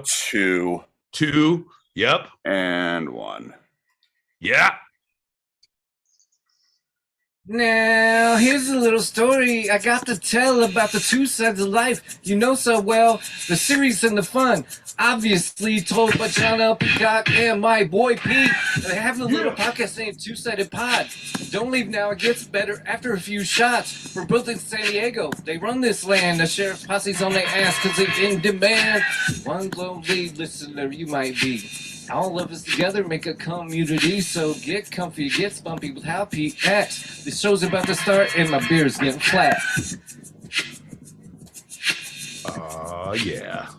2. Yep. And 1. Yeah. Now, here's a little story I got to tell about the two sides of life you know so well, the serious and the fun. Obviously told by John L. Peacock and my boy Pete. I have a little podcast named Two-Sided Pod. Don't leave now, it gets better after a few shots. From Brooklyn to San Diego, they run this land. The sheriff's posse's on their ass because they're in demand. One lonely listener you might be. All of us together make a community, so get comfy, get spunky with how Pete acts. The show's about to start and my beer's getting flat. Yeah.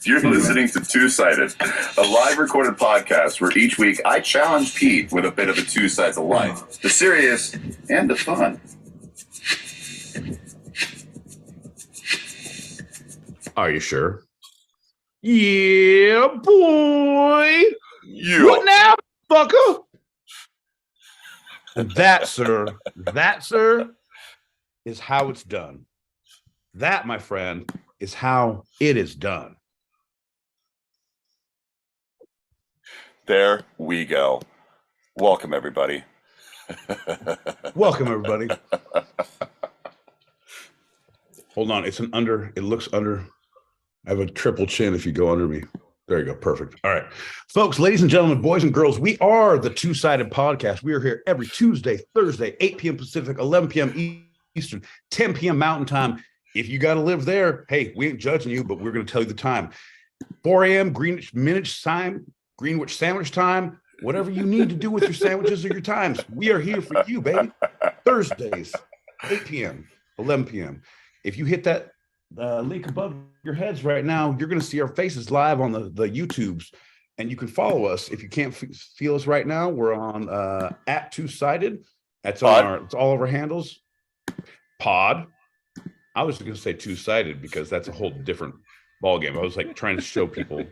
You're listening to Two-Sided, a live recorded podcast where each week I challenge Pete with a bit of the two sides of life, the serious and the fun. Are you sure? Yeah, boy. Yeah. What now, fucker? And that, sir, is how it's done. That, my friend, is how it is done. There we go. Welcome, everybody. Welcome, everybody. Hold on. It's an under. It looks under. I have a triple chin if you go under me. There you go. Perfect. All right. Folks, ladies and gentlemen, boys and girls, we are the Two-Sided Podcast. We are here every Tuesday, Thursday, 8 p.m. Pacific, 11 p.m. Eastern, 10 p.m. Mountain Time. If you got to live there, hey, we ain't judging you, but we're going to tell you the time. 4 a.m. Greenwich Sandwich Time, whatever you need to do with your sandwiches or your times. We are here for you, baby. Thursdays, 8 p.m., 11 p.m. If you hit that link above your heads right now, you're going to see our faces live on the YouTubes, and you can follow us. If you can't feel us right now, we're on at Two-Sided. That's on it's all of our handles. Pod. I was going to say Two-Sided because that's a whole different ball game. I was like trying to show people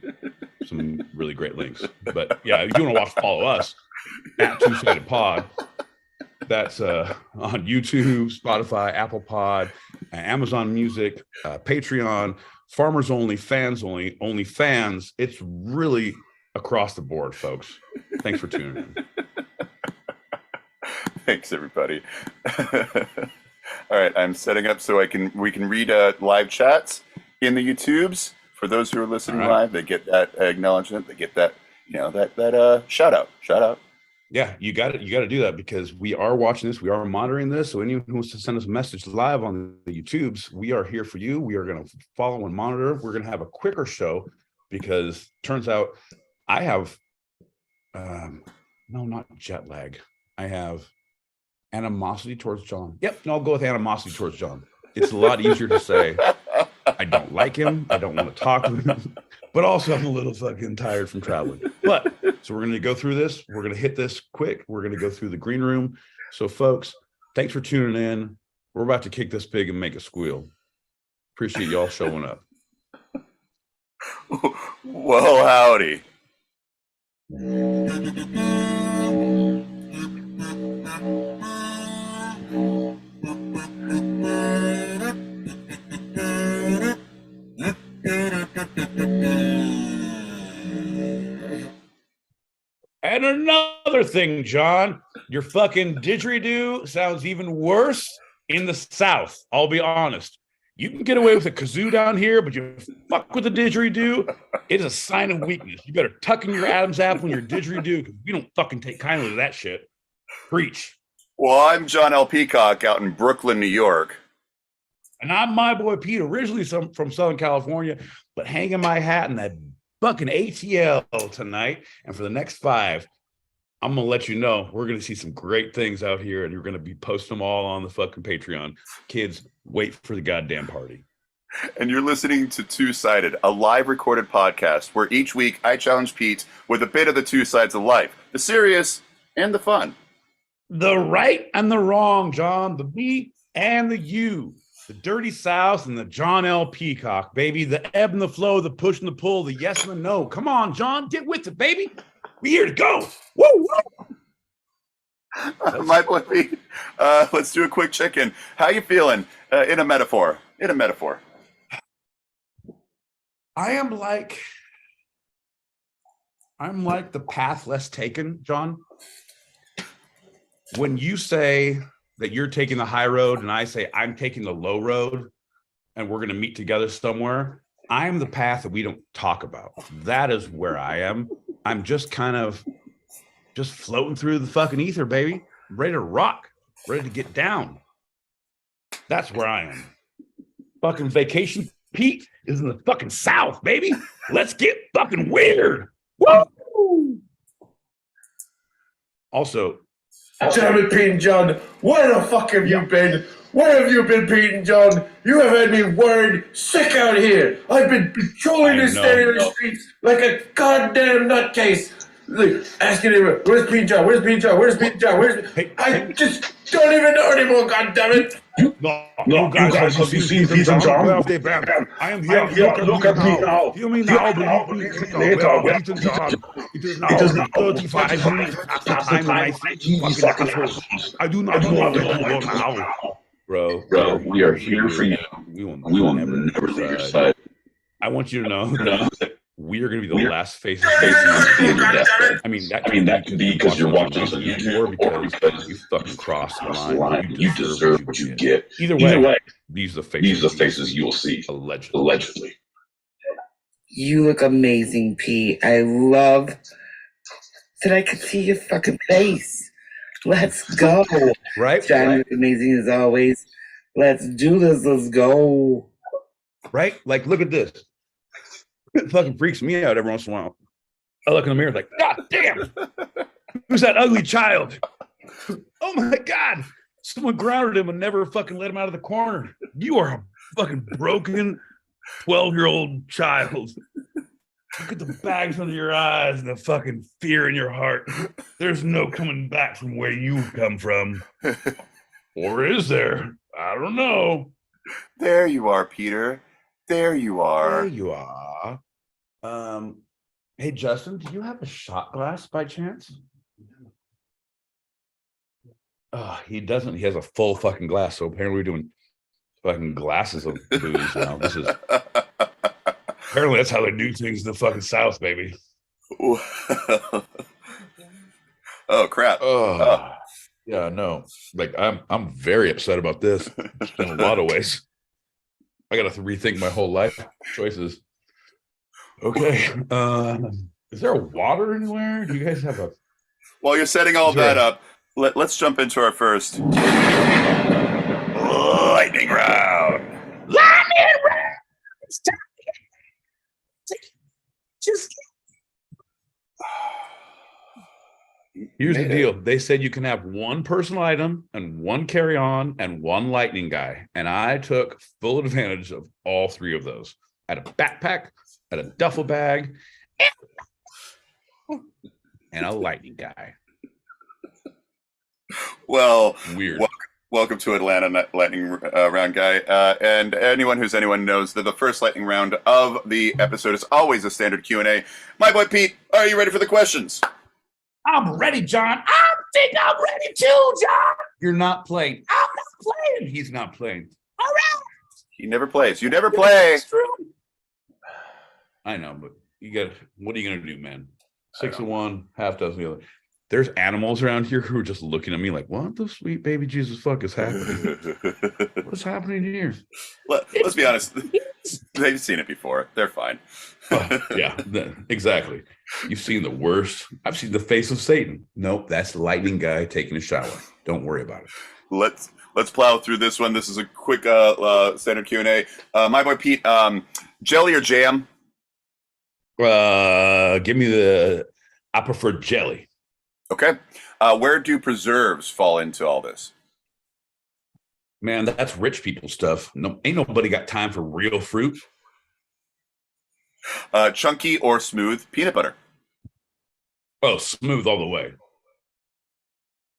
some really great links, but yeah, if you want to follow us at Two-Sided Pod. That's on YouTube, Spotify, Apple Pod, Amazon Music, Patreon, Farmers Only, Fans Only, OnlyFans. It's really across the board, folks. Thanks for tuning in. Thanks, everybody. All right, I'm setting up so we can read live chats in the YouTubes. For those who are listening live, they get that acknowledgement. They get that that shout out. Yeah, you got to do that because we are watching this. We are monitoring this. So anyone who wants to send us a message live on the YouTubes, we are here for you. We are going to follow and monitor. We're going to have a quicker show because turns out I have, not jet lag. I have animosity towards John. Yep, I'll go with animosity towards John. It's a lot easier to say I don't like him. I don't want to talk to him. But also, I'm a little fucking tired from traveling. But so we're going to go through this. We're going to hit this quick. We're going to go through the green room. So, folks, thanks for tuning in. We're about to kick this pig and make it squeal. Appreciate y'all showing up. Well, howdy. And another thing, John, your fucking didgeridoo sounds even worse in the South. I'll be honest. You can get away with a kazoo down here, but you fuck with a didgeridoo, it is a sign of weakness. You better tuck in your Adam's apple and your didgeridoo because we don't fucking take kindly to that shit. Preach. Well, I'm John L. Peacock out in Brooklyn, New York. And I'm my boy Pete, originally from Southern California, but hanging my hat in that fucking ATL tonight. And for the next 5, I'm going to let you know we're going to see some great things out here, and you're going to be posting them all on the fucking Patreon. Kids, wait for the goddamn party. And you're listening to Two-Sided, a live recorded podcast where each week I challenge Pete with a bit of the two sides of life, the serious and the fun. The right and the wrong, John, the me and the you. The dirty South and the John L. Peacock, baby. The ebb and the flow, the push and the pull, the yes and the no. Come on, John, get with it, baby. We here to go. Woo, woo. My boy Pete, let's do a quick check-in. How you feeling? In a metaphor. I'm like the path less taken, John. When you say that you're taking the high road and I say I'm taking the low road and we're going to meet together somewhere, I am the path that we don't talk about. That is where I am. I'm just kind of just floating through the fucking ether, baby. I'm ready to rock, ready to get down. That's where I am. Fucking vacation Pete is in the fucking South, baby. Let's get fucking weird. Woo! Also, Damn it, Pete and John, where the fuck have you been? Where have you been, Pete and John? You have had me worried sick out here. I've been patrolling this area in the streets like a goddamn nutcase. Like, asking everyone, where's Pete and John? Where's Pete and John? Where's Pete and John? I just don't even know anymore, goddammit. No, guys, have you seen Pete and John? Well, they banned. I am here. Look at me now. Feel me now, believe me later. Well, Pete and John. It is now 35 minutes after time when I see fucking assholes. I do not know to go now. Bro, we are here for you. We will never leave your side. I want you to know that we are going to be the last faces facing your deathbed. I mean, that could be because you're watching us on YouTube or because you fucking crossed the line. You deserve what you get. Either way, these are the faces you will see. Allegedly. You look amazing, Pete. I love that I could see your fucking face. Let's go. Right? John, you look amazing as always. Let's do this. Let's go. Right? Like, look at this. It fucking freaks me out every once in a while. I look in the mirror like, God damn, who's that ugly child? Oh my God, someone grounded him and never fucking let him out of the corner. You are a fucking broken 12-year-old child. Look at the bags under your eyes and the fucking fear in your heart. There's no coming back from where you come from. Or is there? I don't know. There you are, Peter. There you are. There you are. Hey, Justin, do you have a shot glass by chance? He doesn't. He has a full fucking glass. So apparently we're doing fucking glasses of booze now. This is apparently that's how they do things in the fucking South, baby. Oh crap. Yeah, no. Like I'm very upset about this in a lot of ways. I gotta rethink my whole life choices. Okay. Is there a water anywhere? Do you guys have a While you're setting all that up, let's jump into our first lightning round. Lightning round! It's time to just Here's the deal. They said you can have one personal item and one carry-on and one lightning guy. And I took full advantage of all three of those. I had a backpack, I had a duffel bag, and a lightning guy. Well, weird. Welcome to Atlanta Lightning Round, guy. And anyone knows that the first lightning round of the episode is always a standard Q&A. My boy Pete, are you ready for the questions? I'm ready, John. I think I'm ready too, John. You're not playing. I'm not playing. He's not playing. All right. He never plays. You never play. That's true. I know, but what are you gonna do, man? 6 of one, half dozen the other. There's animals around here who are just looking at me like, what the sweet baby Jesus fuck is happening? What's happening here? Let's be honest. They've seen it before. They're fine. Yeah, exactly. You've seen the worst. I've seen the face of Satan. Nope, that's the lightning guy taking a shower. Don't worry about it. Let's plow through this one. This is a quick standard Q&A. My boy Pete, jelly or jam? Give me I prefer jelly. Okay. Where do preserves fall into all this? Man, that's rich people stuff. No, ain't nobody got time for real fruit. Chunky or smooth peanut butter? Oh, smooth all the way.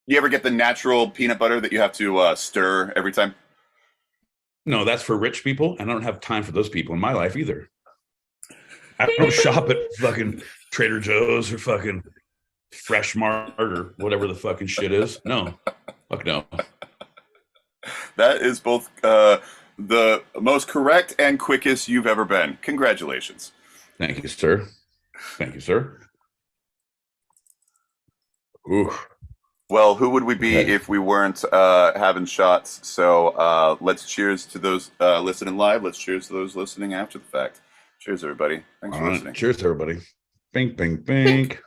You ever get the natural peanut butter that you have to stir every time? No, that's for rich people, and I don't have time for those people in my life either. I don't shop at fucking Trader Joe's or fucking Fresh Mart or whatever the fucking shit is. No. Fuck no. That is both the most correct and quickest you've ever been. Congratulations. Thank you, sir. Thank you, sir. Ooh. Well, who would we be if we weren't having shots? So let's cheers to those listening live. Let's cheers to those listening after the fact. Cheers, everybody. Thanks for listening. Cheers, everybody. Bink, bink, bink.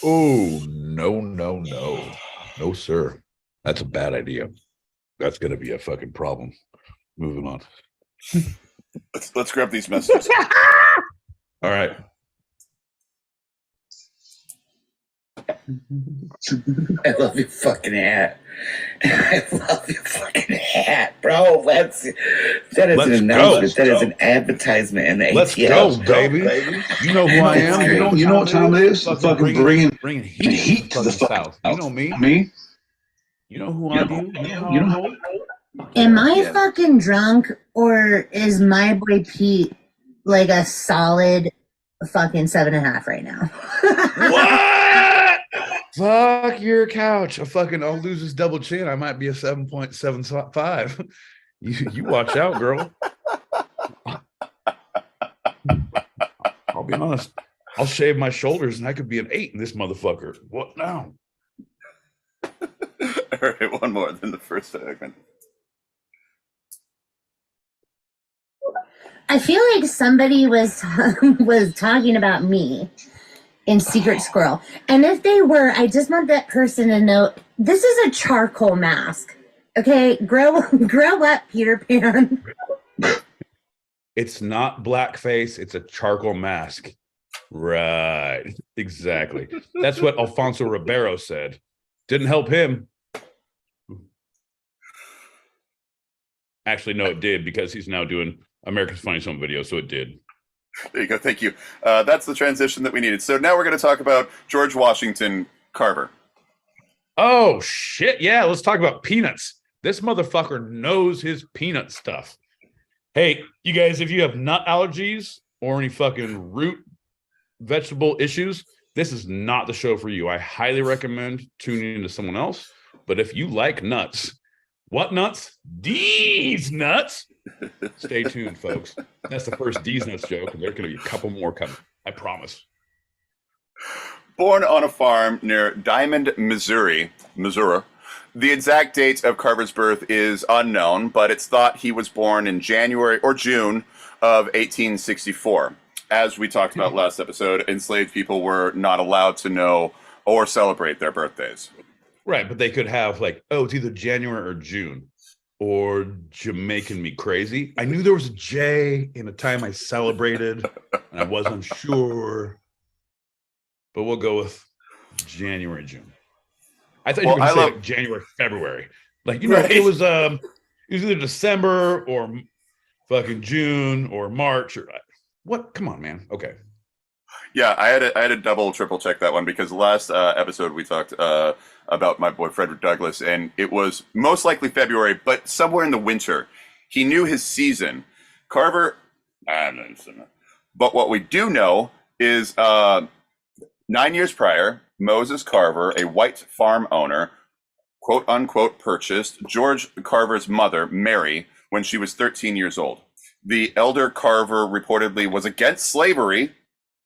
Oh, no, no, no. No, sir. That's a bad idea. That's going to be a fucking problem. Moving on. Let's grab these messages. All right. I love your fucking hat. I love your fucking hat, bro. That is an announcement. That is an advertisement in the Let's ATL. go, baby. You know who I am. You know what time it is? Fucking bringing heat to the South. You know me. Me. You know who I do. You know how. Am I fucking drunk, or is my boy Pete like a solid fucking 7.5 right now? What? Fuck your couch. I'll lose this double chin. I might be a 7.75. You watch out, girl. I'll be honest. I'll shave my shoulders and I could be an 8 in this motherfucker. What now? All right, one more than the first segment. I feel like somebody was talking about me in Secret Squirrel. And if they were, I just want that person to know this is a charcoal mask. Okay, grow up, Peter Pan. It's not blackface, it's a charcoal mask. Right. Exactly. That's what Alfonso Ribeiro said. Didn't help him. Actually, no, it did, because he's now doing America's Funniest Home Videos, so it did. There you go. Thank you. That's the transition that we needed. So now we're going to talk about George Washington Carver. Oh, shit. Yeah, let's talk about peanuts. This motherfucker knows his peanut stuff. Hey, you guys, if you have nut allergies or any fucking root vegetable issues, this is not the show for you. I highly recommend tuning into someone else. But if you like nuts, what nuts? These nuts. Stay tuned, folks. That's the first D's nuts joke, and there's going to be a couple more coming. I promise. Born on a farm near Diamond, Missouri. The exact date of Carver's birth is unknown, but it's thought he was born in January or June of 1864. As we talked about last episode, enslaved people were not allowed to know or celebrate their birthdays. Right, but they could have it's either January or June, or Jamaican me crazy. I knew there was a J in a time I celebrated, and I wasn't sure. But we'll go with January, June. I thought you were going to say January, February. Right. It was either December or fucking June or March or what? Come on, man. Okay. Yeah, I had to double, triple check that one, because last episode we talked about my boy Frederick Douglass, and it was most likely February, but somewhere in the winter. He knew his season. Carver, but what we do know is 9 years prior, Moses Carver, a white farm owner, quote unquote, purchased George Carver's mother, Mary, when she was 13 years old. The elder Carver reportedly was against slavery,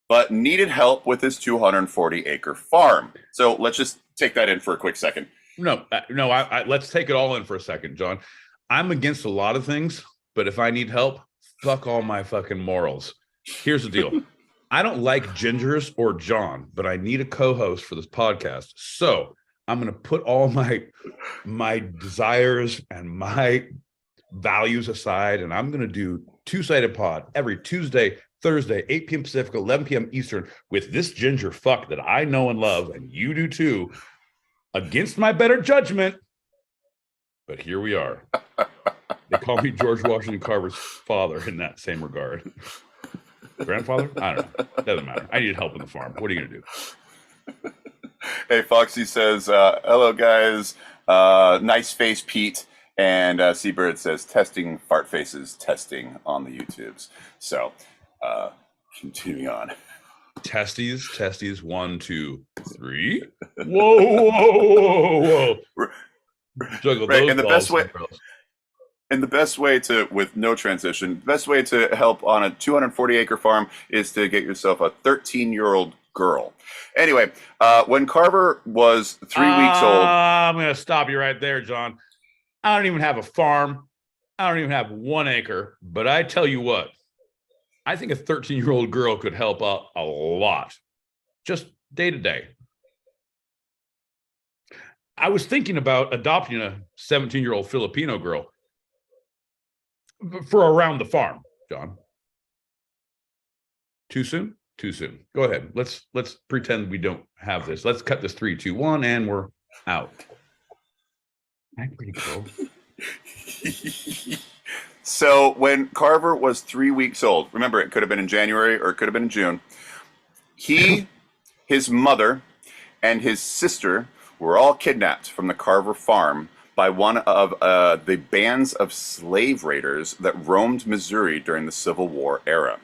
but needed help with his 240-acre farm. So let's just take that in for a quick second. No, let's take it all in for a second, John. I'm against a lot of things, but if I need help, fuck all my fucking morals. Here's the deal. I don't like Gingers or John, but I need a co-host for this podcast. So I'm going to put all my desires and my values aside, and I'm going to do two-sided pod every Tuesday, Thursday, 8 p.m. Pacific, 11 p.m. Eastern, with this ginger fuck that I know and love, and you do too, against my better judgment. But here we are. They call me George Washington Carver's father in that same regard. Grandfather? I don't know. Doesn't matter. I needed help in the farm. What are you going to do? Hey, Foxy says, hello, guys. Nice face, Pete. And Seabird says, testing fart faces, testing on the YouTubes. So, continuing on. Testes, 1, 2, 3. Whoa. Juggle right, those and the balls, best way. girls. And the best way to, with no transition, the best way to help on a 240-acre farm is to get yourself a 13-year-old girl. Anyway, when Carver was 3 weeks old. I'm going to stop you right there, John. I don't even have a farm. I don't even have 1 acre. But I tell you what, I think a 13-year-old girl could help out a lot, just day to day. I was thinking about adopting a 17-year-old Filipino girl for around the farm, John. Too soon? Too soon. Go ahead. Let's pretend we don't have this. Let's cut this 3, 2, 1, and we're out. That's pretty cool. So when Carver was 3 weeks old, remember, it could have been in January or it could have been in June, he, his mother, and his sister were all kidnapped from the Carver farm by one of the bands of slave raiders that roamed Missouri during the Civil War era.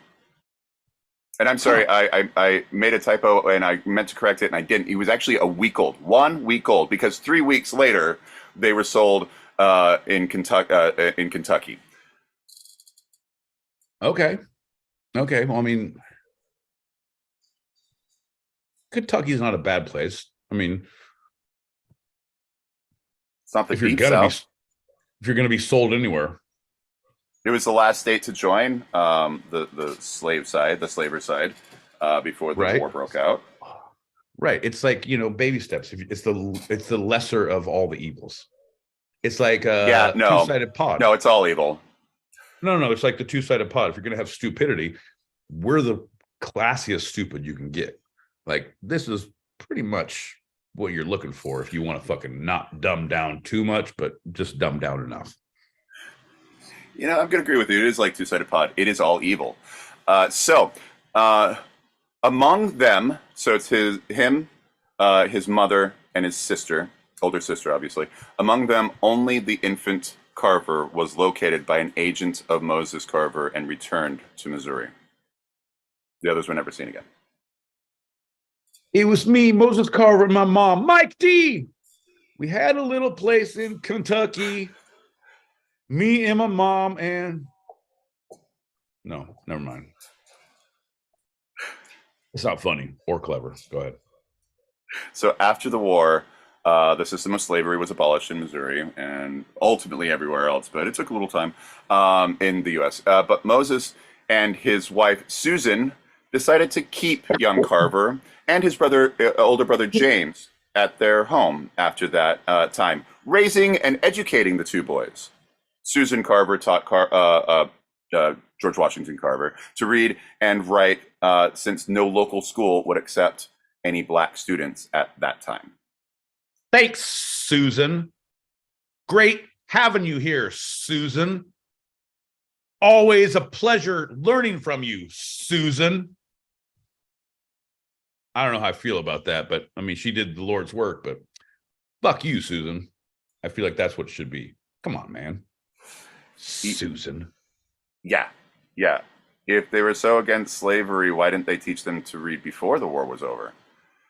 And I'm sorry, I made a typo and I meant to correct it and I didn't. He was actually a week old, 1 week old, because 3 weeks later they were sold in Kentucky. Okay. Well, I mean, Kentucky's not a bad place. I mean, it's not the if you're deep gonna South. If you're gonna be sold anywhere. It was the last state to join the slave side, the slaver side, before the war broke out. Right. It's like, baby steps. It's the lesser of all the evils. It's like a two-sided pod. No, it's all evil. No, it's like the two-sided pod. If you're gonna have stupidity, we're the classiest stupid you can get. Like, this is pretty much what you're looking for if you want to fucking not dumb down too much, but just dumb down enough. I'm going to agree with you. It is like two-sided pod. It is all evil. Among them, so it's his mother, and his sister, older sister, obviously. Among them, only the infant Carver was located by an agent of Moses Carver and returned to Missouri. The others were never seen again. It was me, Moses Carver, and my mom, Mike D. We had a little place in Kentucky. Me and my mom and... No, never mind. It's not funny or clever. Go ahead. So after the war, the system of slavery was abolished in Missouri and ultimately everywhere else, but it took a little time in the U.S. But Moses and his wife, Susan, decided to keep young Carver and his older brother, James, at their home after that time, raising and educating the two boys. Susan Carver taught George Washington Carver to read and write since no local school would accept any black students at that time. Thanks, Susan. Great having you here, Susan. Always a pleasure learning from you, Susan. I don't know how I feel about that, but I mean, she did the Lord's work, but fuck you, Susan. I feel like that's what it should be. Come on, man. Susan. Yeah. If they were so against slavery, why didn't they teach them to read before the war was over?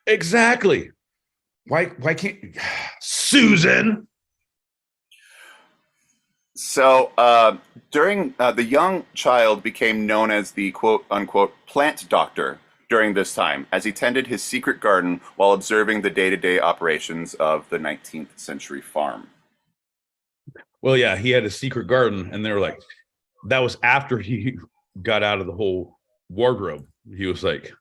Exactly. Why can't Susan? So during the young child became known as the quote unquote plant doctor during this time, as he tended his secret garden while observing the day-to-day operations of the 19th century farm. Well, yeah, he had a secret garden, and they were like, that was after he got out of the whole wardrobe. He was like,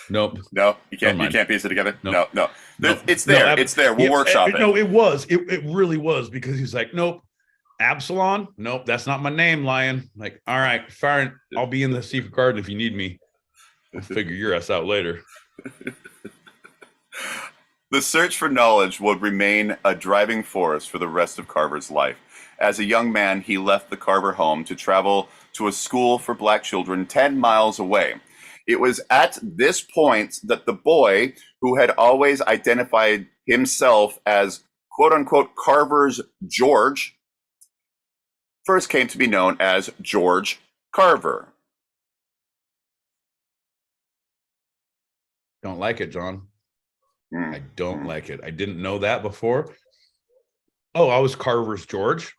nope. No, you can't piece it together. Nope. No. It's there. It's there. We'll workshop it. No, it was. It really was, because he's like, nope. Absalom? Nope, that's not my name, Lion. Like, all right, fine. I'll be in the secret garden if you need me. We'll figure your ass out later. The search for knowledge would remain a driving force for the rest of Carver's life. As a young man, he left the Carver home to travel to a school for black children 10 miles away. It was at this point that the boy, who had always identified himself as quote-unquote Carver's George, first came to be known as George Carver. Don't like it, John. I don't like it. I didn't know that before. Oh, I was Carver's George.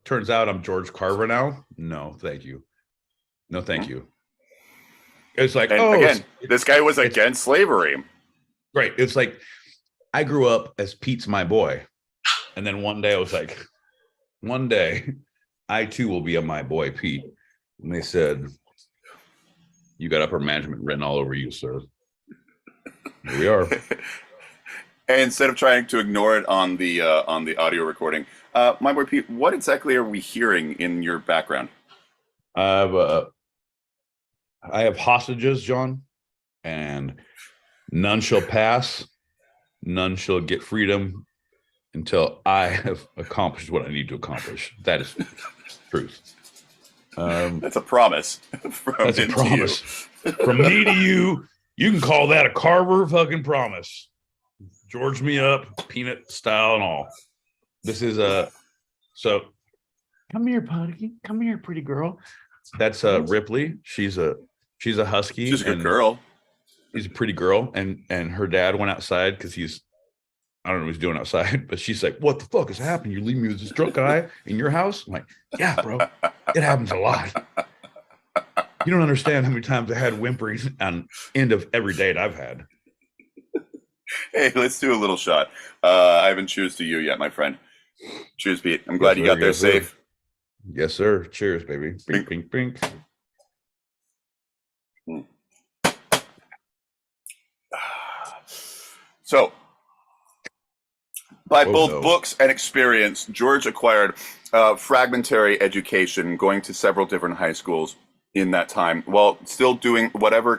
Turns out I'm George Carver now. No, thank you. No, thank you. It's like, and again, this guy was against slavery. Right. It's like, I grew up as Pete's my boy. And then one day I was like, one day I too will be a my boy Pete. And they said, you got upper management written all over you, sir. Here we are. And instead of trying to ignore it on the audio recording, my boy Pete, what exactly are we hearing in your background? I have hostages, John, and none shall pass, none shall get freedom until I have accomplished what I need to accomplish. That is truth. That's a promise. That's a promise from me to you. You can call that a Carver fucking promise. George me up, peanut style and all. This is so. Come here, Putty. Come here, pretty girl. That's Ripley. She's a husky. She's a good girl. She's a pretty girl, and her dad went outside because I don't know what he's doing outside, but she's like, "What the fuck is happening? You leave me with this drunk guy in your house?" I'm like, "Yeah, bro, it happens a lot. You don't understand how many times I had whimperies on end of every date I've had." Hey, let's do a little shot. I haven't cheers to you yet, my friend. Cheers, Pete. I'm glad you got there safe. Yes, sir. Cheers, baby. Bink, bink, bink. So, by both books and experience, George acquired fragmentary education, going to several different high schools in that time, while still doing whatever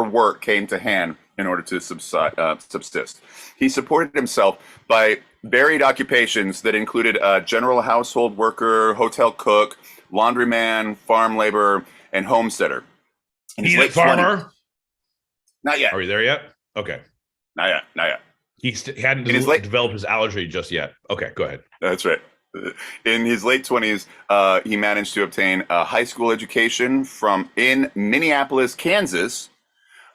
work came to hand in order to subsist. He supported himself by varied occupations that included general household worker, hotel cook, laundryman, farm laborer, and homesteader. Peanut farmer? Not yet. Are we there yet? Okay. Not yet. He hadn't developed his allergy just yet. Okay, go ahead. That's right. In his late 20s, he managed to obtain a high school education in Minneapolis, Kansas,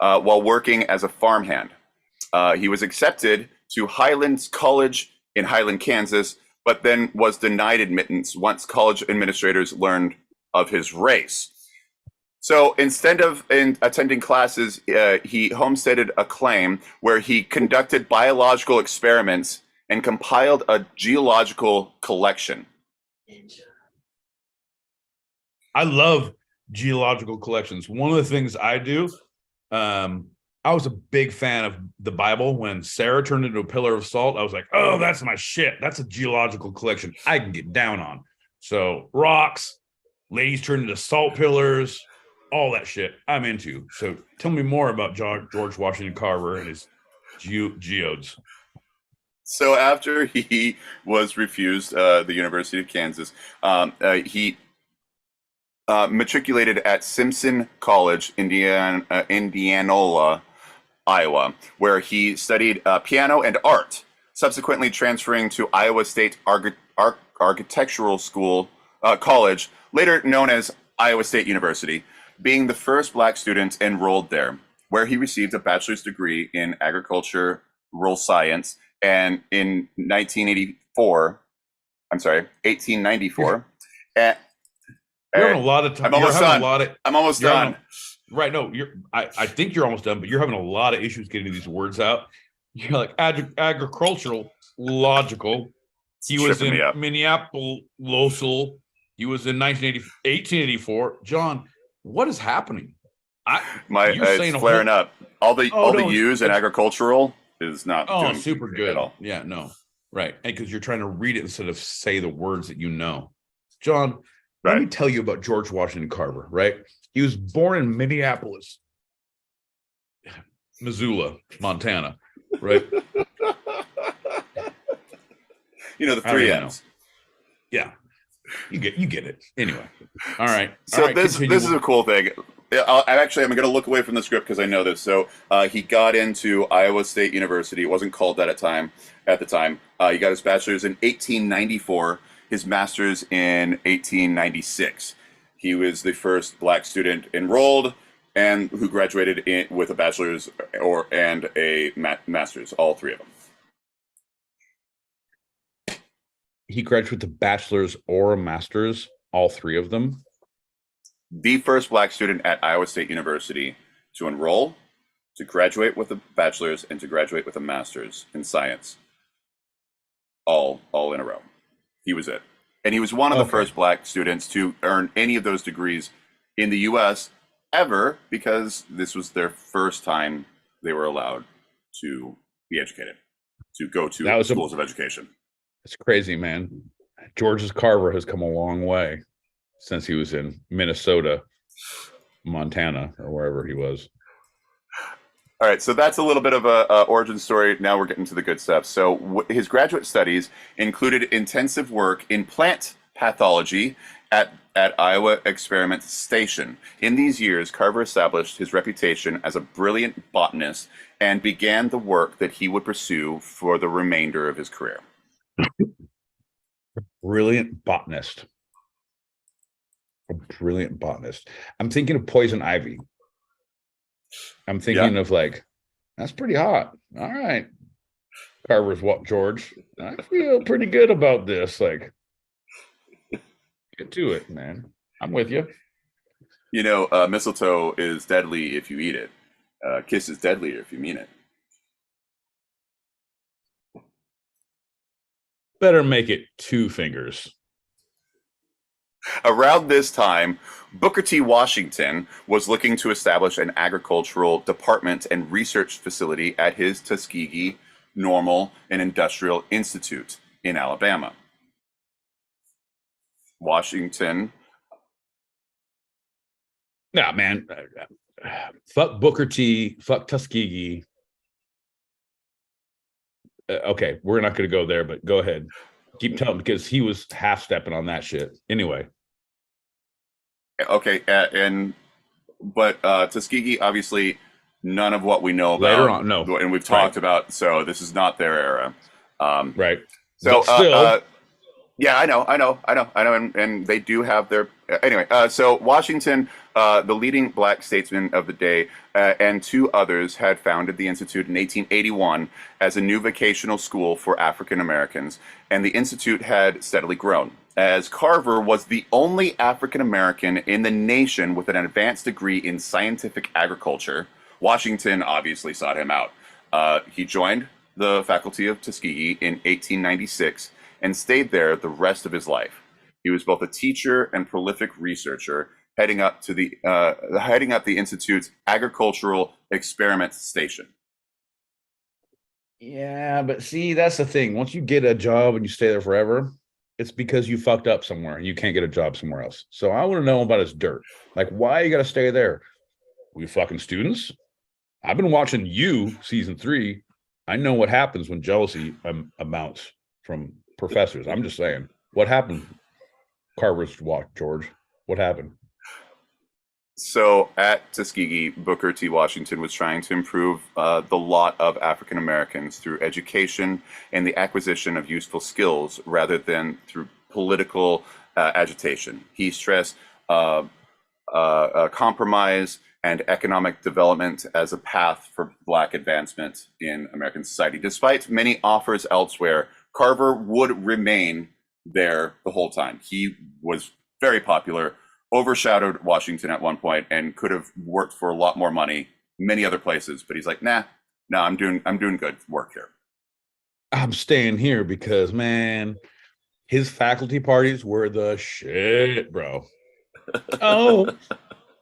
while working as a farmhand. He was accepted to Highlands College in Highland, Kansas, but then was denied admittance once college administrators learned of his race. So instead of attending classes, he homesteaded a claim where he conducted biological experiments and compiled a geological collection. I love geological collections. One of the things I do, I was a big fan of the Bible. When Sarah turned into a pillar of salt, I was like, oh, that's my shit. That's a geological collection I can get down on. So rocks, ladies turned into salt pillars, all that shit I'm into. So tell me more about George Washington Carver and his geodes. So after he was refused the University of Kansas, he matriculated at Simpson College, Indianola, Iowa, where he studied piano and art, subsequently transferring to Iowa State Architectural College, later known as Iowa State University, being the first Black student enrolled there, where he received a bachelor's degree in agriculture, rural science, and in 1894, You're having a lot of time. I'm almost done. Right. No, I think you're almost done, but you're having a lot of issues getting these words out. You're like agricultural, logical. He was in Minneapolis. He was in 1884. John, what is happening? It's flaring up. All the U's in agricultural is not doing super good at all. Yeah, no. Right. And because you're trying to read it instead of say the words that you know. John, let me tell you about George Washington Carver, right? He was born in Minneapolis, Missoula, Montana, right? The three M's. Yeah. You get it. Anyway. All right. So this is a cool thing. I'm going to look away from the script because I know this. So he got into Iowa State University. It wasn't called that at the time. He got his bachelor's in 1894, his master's in 1896. He was the first Black student enrolled and who graduated with a bachelor's and a master's, all three of them. He graduated with a bachelor's or a master's, all three of them. The first Black student at Iowa State University to enroll, to graduate with a bachelor's, and to graduate with a master's in science. All in a row. He was it. And he was one of the first Black students to earn any of those degrees in the U.S. ever, because this was their first time they were allowed to be educated, to go to schools of education. It's crazy, man. George's Carver has come a long way since he was in Minnesota, Montana, or wherever he was. All right, so that's a little bit of a origin story. Now we're getting to the good stuff. So his graduate studies included intensive work in plant pathology at Iowa Experiment Station. In these years, Carver established his reputation as a brilliant botanist and began the work that he would pursue for the remainder of his career. Brilliant botanist. A brilliant botanist. I'm thinking of poison ivy. I'm thinking of like, that's pretty hot. All right. Carver's what, George? I feel pretty good about this. Like, get to it, man. I'm with you. You know, mistletoe is deadly if you eat it. Kiss is deadlier if you mean it. Better make it 2 fingers. Around this time, Booker T. Washington was looking to establish an agricultural department and research facility at his Tuskegee Normal and Industrial Institute in Alabama. Washington. Nah, man. Fuck Booker T. Fuck Tuskegee. Okay, we're not going to go there, but go ahead. Keep telling, because he was half-stepping on that shit. Anyway. Okay, but Tuskegee, obviously, none of what we know about. Later on, no. And we've talked about, so this is not their era. Right. So, still, yeah, I know, and they do have their anyway. So Washington, the leading Black statesman of the day, and 2 others had founded the institute in 1881 as a new vocational school for African Americans, and the institute had steadily grown. As Carver was the only African American in the nation with an advanced degree in scientific agriculture, Washington obviously sought him out. He joined the faculty of Tuskegee in 1896 and stayed there the rest of his life. He was both a teacher and prolific researcher, heading up the institute's agricultural experiment station. yeah, but see, that's the thing. Once you get a job and you stay there forever, it's because you fucked up somewhere and you can't get a job somewhere else. So I want to know about his dirt. Like, why you got to stay there? We fucking students? I've been watching You season 3. I know what happens when jealousy amounts from professors. I'm just saying. What happened? Carver's walk, George. What happened? So at Tuskegee, Booker T. Washington was trying to improve the lot of African Americans through education and the acquisition of useful skills rather than through political agitation. He stressed compromise and economic development as a path for Black advancement in American society. Despite many offers elsewhere, Carver would remain there the whole time. He was very popular, overshadowed Washington at one point, and could have worked for a lot more money many other places. But he's like, nah, I'm doing good work here. I'm staying here because, man, his faculty parties were the shit, bro. Oh,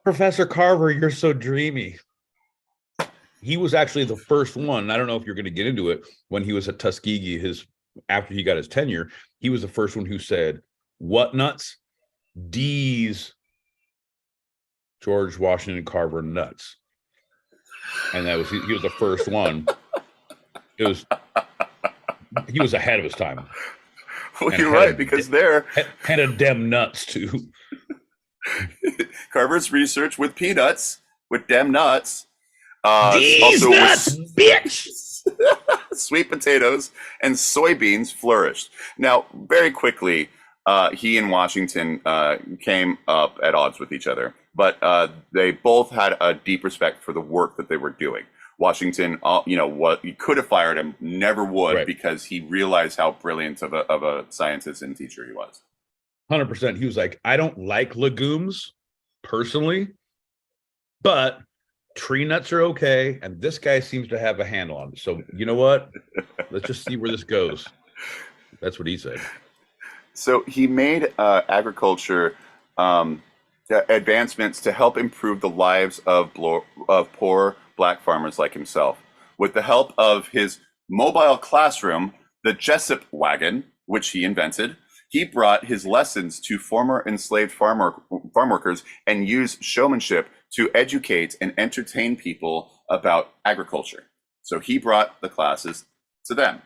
Professor Carver, you're so dreamy. He was actually the first one. I don't know if you're going to get into it. When he was at Tuskegee, after he got his tenure, he was the first one who said, "What nuts? D's George Washington Carver nuts." And that was he was the first one. He was ahead of his time. Well, you're right, because there had a dem nuts too. Carver's research with peanuts, with dem nuts, These also nuts, bitch. Sweet potatoes and soybeans flourished. Now, very quickly, he and Washington came up at odds with each other. but they both had a deep respect for the work that they were doing. Washington, what he could have fired him, never would, because he realized how brilliant of a scientist and teacher he was. 100%. He was like, I don't like legumes personally, but tree nuts are okay, and this guy seems to have a handle on it. So you know what? Let's just see where this goes. That's what he said. So he made agriculture advancements to help improve the lives of poor black farmers like himself. With the help of his mobile classroom, the Jessup wagon, which he invented, he brought his lessons to former enslaved farm workers and used showmanship to educate and entertain people about agriculture. So he brought the classes to them.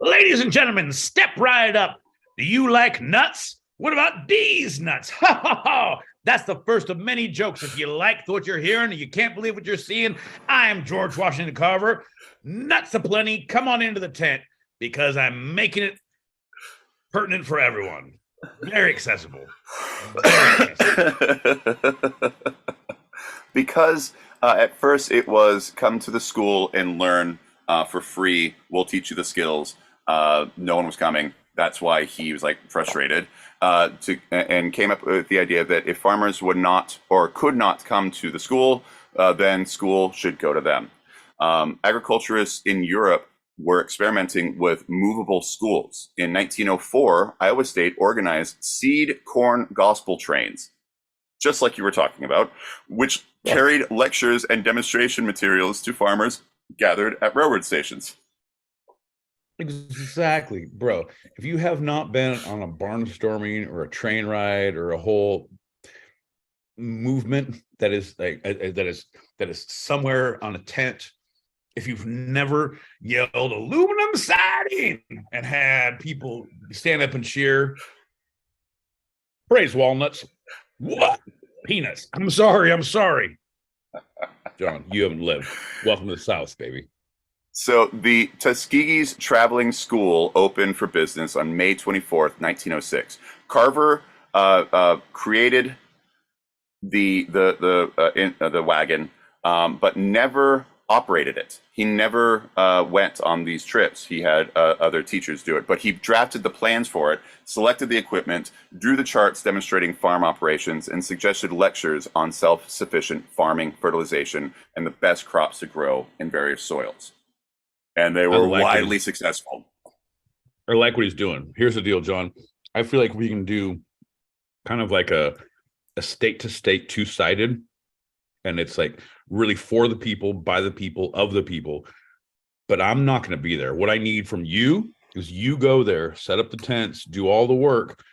Ladies and gentlemen, step right up. Do you like nuts? What about these nuts? Ha ha ha! That's the first of many jokes. If you like what you're hearing and you can't believe what you're seeing, I am George Washington Carver. Nuts aplenty. Come on into the tent because I'm making it pertinent for everyone. Very accessible. Very accessible. Because at first it was come to the school and learn for free. We'll teach you the skills. No one was coming. That's why he was like frustrated and came up with the idea that if farmers would not or could not come to the school, then school should go to them. Agriculturists in Europe were experimenting with movable schools. In 1904, Iowa State organized seed corn gospel trains, just like you were talking about, which carried lectures and demonstration materials to farmers gathered at railroad stations. Exactly, bro. If you have not been on a barnstorming or a train ride or a whole movement that is like that is somewhere on a tent, if you've never yelled aluminum siding and had people stand up and cheer, praise walnuts. What? Peanuts. I'm sorry. John, you haven't lived. Welcome to the South, baby. So the Tuskegee's Traveling School opened for business on May 24th, 1906. Carver created the wagon, but never operated it. He never went on these trips. He had other teachers do it, but he drafted the plans for it, selected the equipment, drew the charts demonstrating farm operations, and suggested lectures on self-sufficient farming, fertilization, and the best crops to grow in various soils. And they were widely successful. I like what he's doing. Here's the deal, John. I feel like we can do kind of like a state to state two-sided, and it's like really for the people, by the people, of the people. But I'm not going to be there. What I need from you is you go there, set up the tents, do all the work,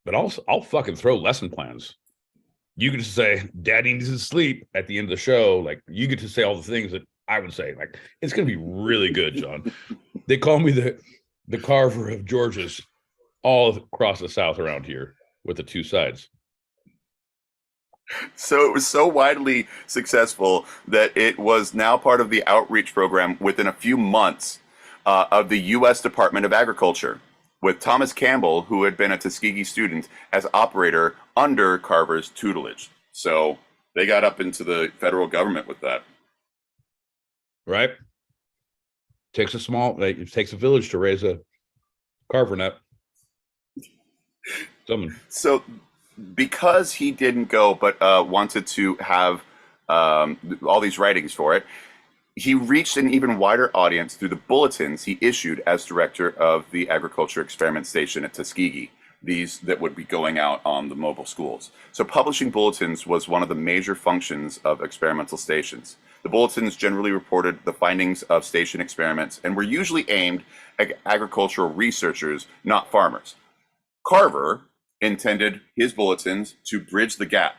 but I'll fucking throw lesson plans. You get to say, Daddy needs to sleep at the end of the show. Like, you get to say all the things that I would say. Like, it's going to be really good, John. They call me the Carver of Georgia's all across the South around here with the two sides. So it was so widely successful that it was now part of the outreach program within a few months of the U.S. Department of Agriculture, with Thomas Campbell, who had been a Tuskegee student, as operator under Carver's tutelage. So they got up into the federal government with that. Right? It takes a village to raise a Carver nut. So because he didn't go but wanted to have all these writings for it, he reached an even wider audience through the bulletins he issued as director of the Agriculture Experiment Station at Tuskegee, these that would be going out on the mobile schools. So publishing bulletins was one of the major functions of experimental stations. The bulletins generally reported the findings of station experiments and were usually aimed at agricultural researchers, not farmers. Carver intended his bulletins to bridge the gap.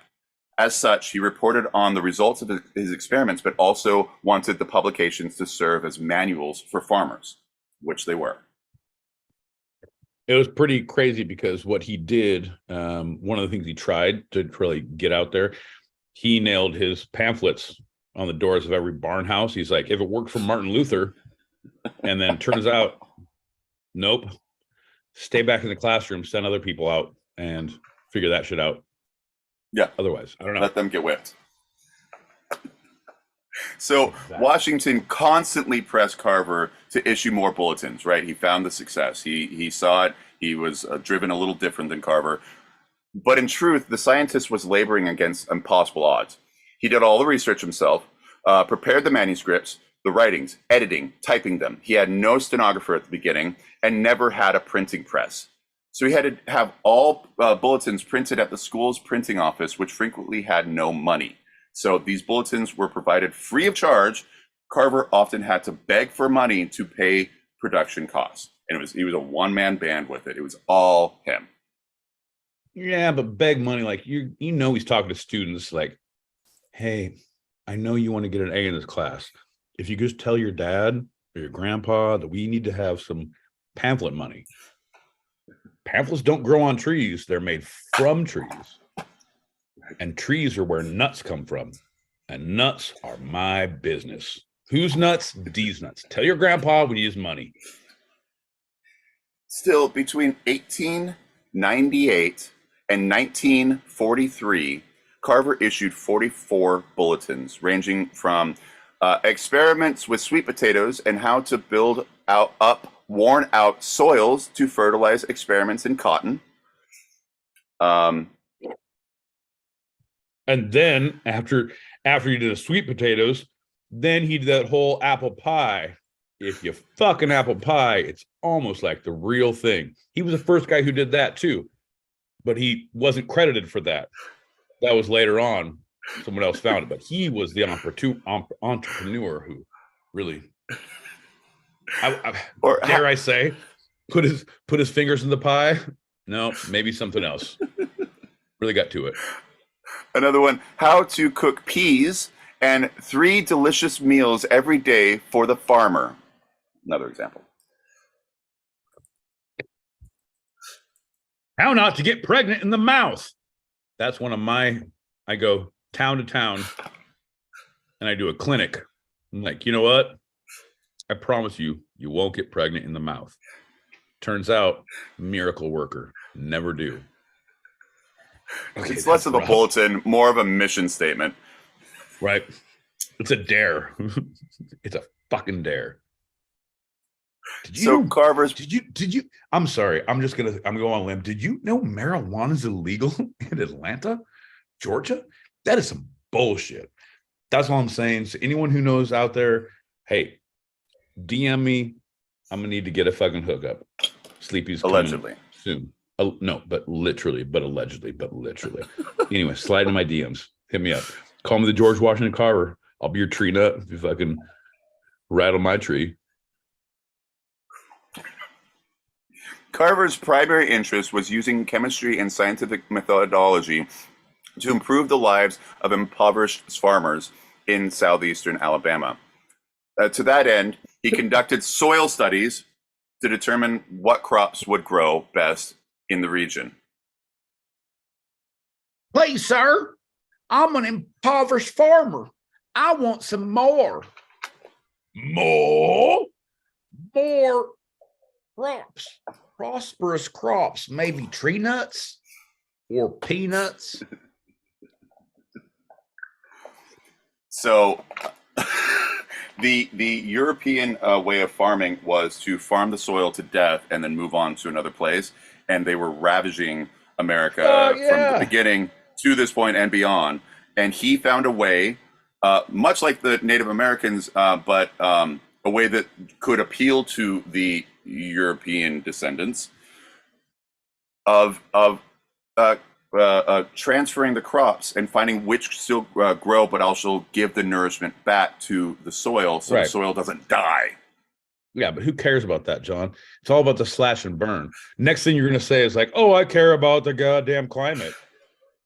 As such, he reported on the results of his experiments, but also wanted the publications to serve as manuals for farmers, which they were. It was pretty crazy because what he did, one of the things he tried to really get out there, he nailed his pamphlets on the doors of every barn house. He's like, if it worked for Martin Luther, and then turns out, nope, stay back in the classroom, send other people out and figure that shit out. Yeah. Otherwise, I don't know. Let them get whipped. So Washington constantly pressed Carver to issue more bulletins, right? He found the success. He saw it. He was driven a little different than Carver. But in truth, the scientist was laboring against impossible odds. He did all the research himself, prepared the manuscripts, the writings, editing, typing them. He had no stenographer at the beginning and never had a printing press. So he had to have all bulletins printed at the school's printing office, which frequently had no money. So these bulletins were provided free of charge. Carver often had to beg for money to pay production costs. And he was a one-man band with it. It was all him. Yeah, but beg money, like you know he's talking to students like, hey, I know you want to get an A in this class. If you just tell your dad or your grandpa that we need to have some pamphlet money. Pamphlets don't grow on trees. They're made from trees. And trees are where nuts come from. And nuts are my business. Whose nuts? These nuts. Tell your grandpa we need his money. Still, between 1898 and 1943, Carver issued 44 bulletins, ranging from experiments with sweet potatoes and how to build up worn-out soils to fertilize experiments in cotton. And then after he did the sweet potatoes, then he did that whole apple pie. If you fuck an apple pie, it's almost like the real thing. He was the first guy who did that too, but he wasn't credited for that. That was later on. Someone else found it, but he was the entrepreneur who really, dare I say, put his fingers in the pie. No, maybe something else. Really got to it. Another one, how to cook peas and 3 delicious meals every day for the farmer. Another example. How not to get pregnant in the mouth. That's one of my, I go town to town and I do a clinic. I'm like, you know what? I promise you, you won't get pregnant in the mouth. Turns out, miracle worker, never do. Okay, it's less of a bulletin, more of a mission statement. Right. It's a dare. It's a fucking dare. Carver's. Did you? I'm sorry. I'm going on a limb. Did you know marijuana is illegal in Atlanta, Georgia? That is some bullshit. That's all I'm saying. So anyone who knows out there, hey, DM me. I'm gonna need to get a fucking hookup. Sleepy's allegedly soon. No, but allegedly. Anyway, slide in my DMs. Hit me up. Call me the George Washington Carver. I'll be your tree nut if you fucking rattle my tree. Carver's primary interest was using chemistry and scientific methodology to improve the lives of impoverished farmers in southeastern Alabama. To that end, he conducted soil studies to determine what crops would grow best in the region. Please, sir, I'm an impoverished farmer. I want some more. More crops. Prosperous crops, maybe tree nuts or peanuts. So the European way of farming was to farm the soil to death and then move on to another place. And they were ravaging America from the beginning to this point and beyond. And he found a way, much like the Native Americans, but a way that could appeal to the European descendants of transferring the crops and finding which still grow, but also give the nourishment back to the soil so the soil doesn't die. Yeah, but who cares about that, John? It's all about the slash and burn. Next thing you're going to say is like, oh, I care about the goddamn climate.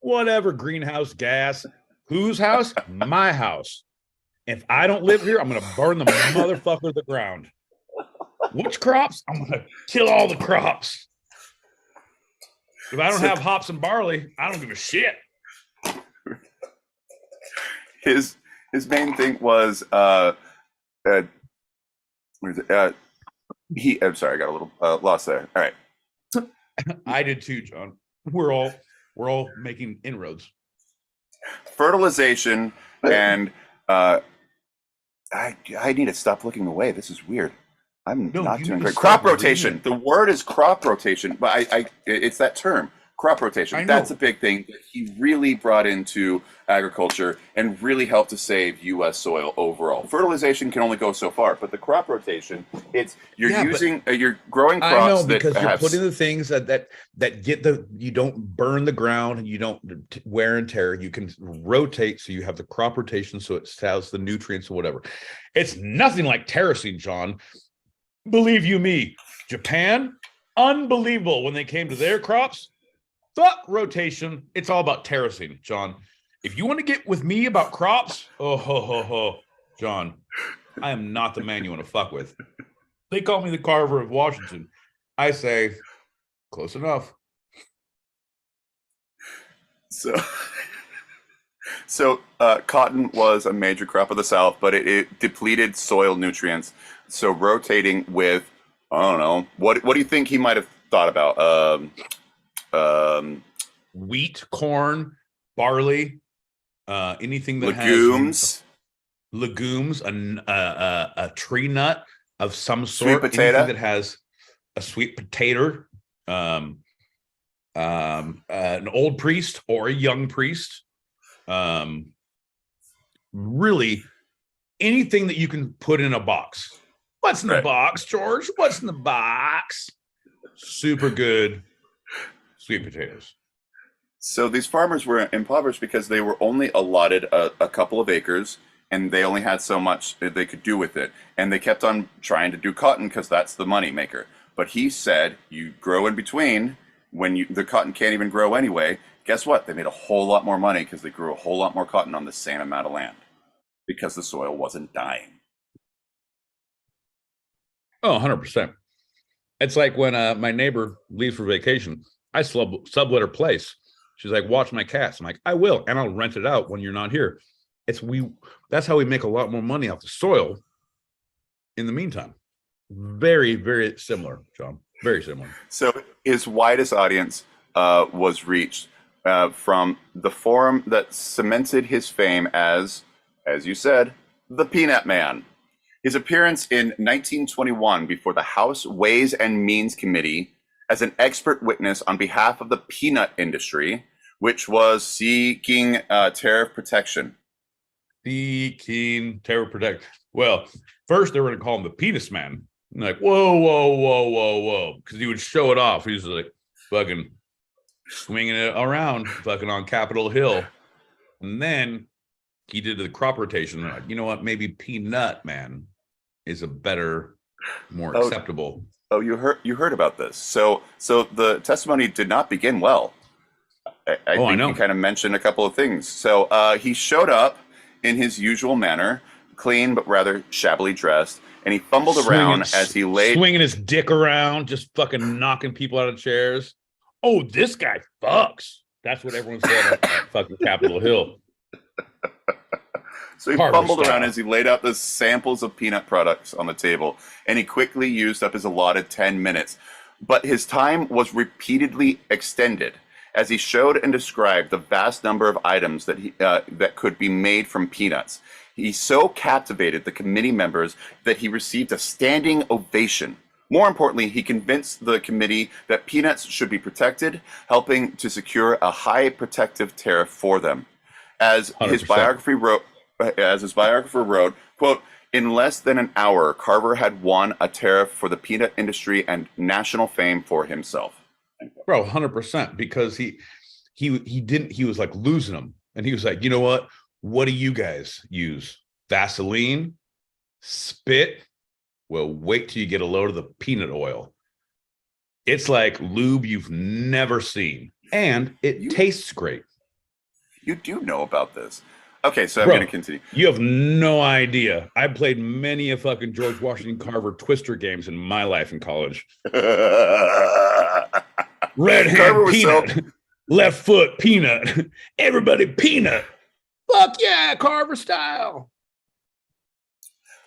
Whatever, greenhouse gas. Whose house? My house. If I don't live here, I'm going to burn the motherfucker to the ground. Which crops? I'm going to kill all the crops. If I don't have hops and barley, I don't give a shit. His main thing was I'm sorry, I got a little lost there. All right. I did too, John. We're all making inroads. fertilization, and I need to stop looking away. This is weird. I'm not doing great. Crop rotation. The word is crop rotation, but it's that term, crop rotation. That's a big thing that he really brought into agriculture and really helped to save U.S. soil overall. Fertilization can only go so far, but the crop rotation, you're growing crops. I know, because you're putting the things that get you don't burn the ground and you don't wear and tear. You can rotate, so you have the crop rotation, so it has the nutrients or whatever. It's nothing like terracing, John. Believe you me, Japan, unbelievable when they came to their crops. Fuck rotation. It's all about terracing, John. If you want to get with me about crops, John, I am not the man you want to fuck with. They call me the Carver of Washington. I say, close enough. So cotton was a major crop of the South, but it depleted soil nutrients. So rotating with, I don't know, what do you think he might have thought about? Wheat, corn, barley, anything that has legumes, a tree nut of some sort, sweet potato anything that has a sweet potato, an old priest or a young priest, really anything that you can put in a box. What's in the box, George? What's in the box? Super good sweet potatoes. So these farmers were impoverished because they were only allotted a couple of acres, and they only had so much that they could do with it. And they kept on trying to do cotton because that's the money maker. But he said, you grow in between when the cotton can't even grow anyway. Guess what? They made a whole lot more money because they grew a whole lot more cotton on the same amount of land because the soil wasn't dying. Oh, 100%. It's like when my neighbor leaves for vacation, I sublet her place. She's like, watch my cats. I'm like, I will, and I'll rent it out when you're not here. That's how we make a lot more money off the soil in the meantime. Very, very similar, John. Very similar. So his widest audience was reached from the forum that cemented his fame as you said, the Peanut Man. His appearance in 1921 before the House Ways and Means Committee as an expert witness on behalf of the peanut industry, which was seeking tariff protection. Well, first they were going to call him the Penis Man. I'm like, whoa. Because he would show it off. He was like fucking swinging it around fucking on Capitol Hill. And then he did the crop rotation. Like, you know what? Maybe Peanut Man is a better, more acceptable. Oh, you heard about this. So the testimony did not begin well. I think he kind of mentioned a couple of things. So he showed up in his usual manner, clean but rather shabbily dressed, and he fumbled around as he laid, swinging his dick around, just fucking knocking people out of chairs. Oh, this guy fucks. That's what everyone said at fucking Capitol Hill. So he fumbled around as he laid out the samples of peanut products on the table, and he quickly used up his allotted 10 minutes. But his time was repeatedly extended as he showed and described the vast number of items that could be made from peanuts. He so captivated the committee members that he received a standing ovation. More importantly, he convinced the committee that peanuts should be protected, helping to secure a high protective tariff for them. As 100%. His biographer wrote, quote, in less than an hour, Carver had won a tariff for the peanut industry and national fame for himself. Bro, 100%, because he was like losing them. And he was like, you know what? What do you guys use? Vaseline? Spit? Well, wait till you get a load of the peanut oil. It's like lube you've never seen. And it tastes great. You do know about this. Okay, so I'm going to continue. You have no idea. I played many a fucking George Washington Carver Twister games in my life in college. Red hand peanut, left foot peanut, everybody peanut. Fuck yeah, Carver style.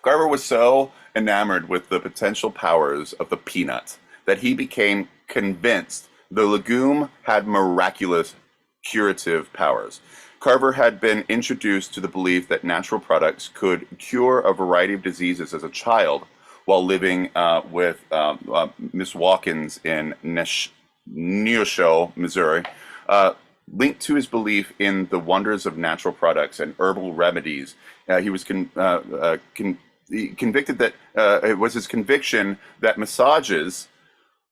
Carver was so enamored with the potential powers of the peanut that he became convinced the legume had miraculous curative powers. Carver had been introduced to the belief that natural products could cure a variety of diseases as a child while living with Miss Watkins in Neosho, Missouri, linked to his belief in the wonders of natural products and herbal remedies. He was convicted that it was his conviction that massages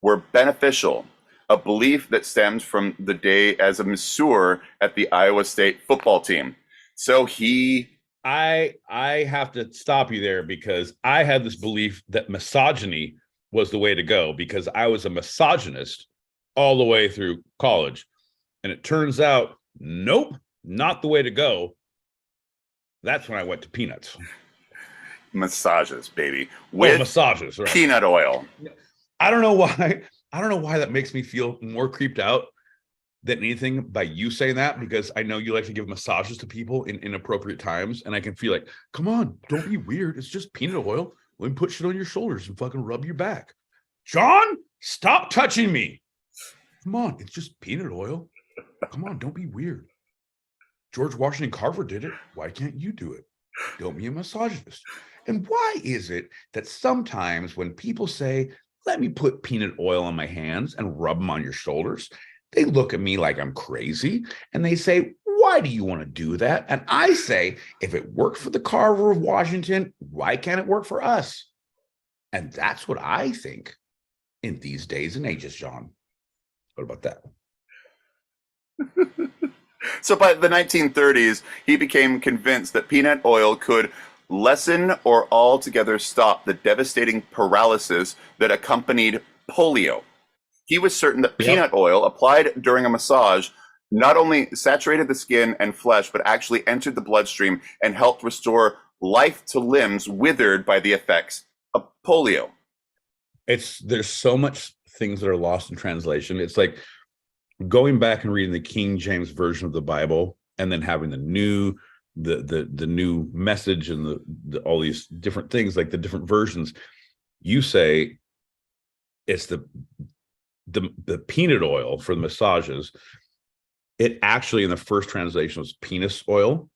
were beneficial, a belief that stems from the day as a masseur at the Iowa State football team. So I have to stop you there because I had this belief that misogyny was the way to go because I was a misogynist all the way through college. And it turns out, nope, not the way to go. That's when I went to peanuts. Massages, baby. With massages, right. Peanut oil. I don't know why that makes me feel more creeped out than anything by you saying that, because I know you like to give massages to people in inappropriate times, and I can feel like, come on, don't be weird. It's just peanut oil. Let me put shit on your shoulders and fucking rub your back. John, stop touching me. Come on, it's just peanut oil. Come on, don't be weird. George Washington Carver did it. Why can't you do it? Don't be a misogynist. And why is it that sometimes when people say, let me put peanut oil on my hands and rub them on your shoulders, they look at me like I'm crazy and they say, why do you want to do that? And I say, if it worked for the Carver of Washington, why can't it work for us? And that's what I think in these days and ages, John. What about that? So by the 1930s, he became convinced that peanut oil could lessen or altogether stop the devastating paralysis that accompanied polio. He was certain that peanut oil applied during a massage not only saturated the skin and flesh, but actually entered the bloodstream and helped restore life to limbs withered by the effects of polio. There's so much things that are lost in translation. It's like going back and reading the King James version of the Bible and then having the new message and the all these different things, like the different versions. You say it's the peanut oil for the massages. It actually in the first translation was penis oil.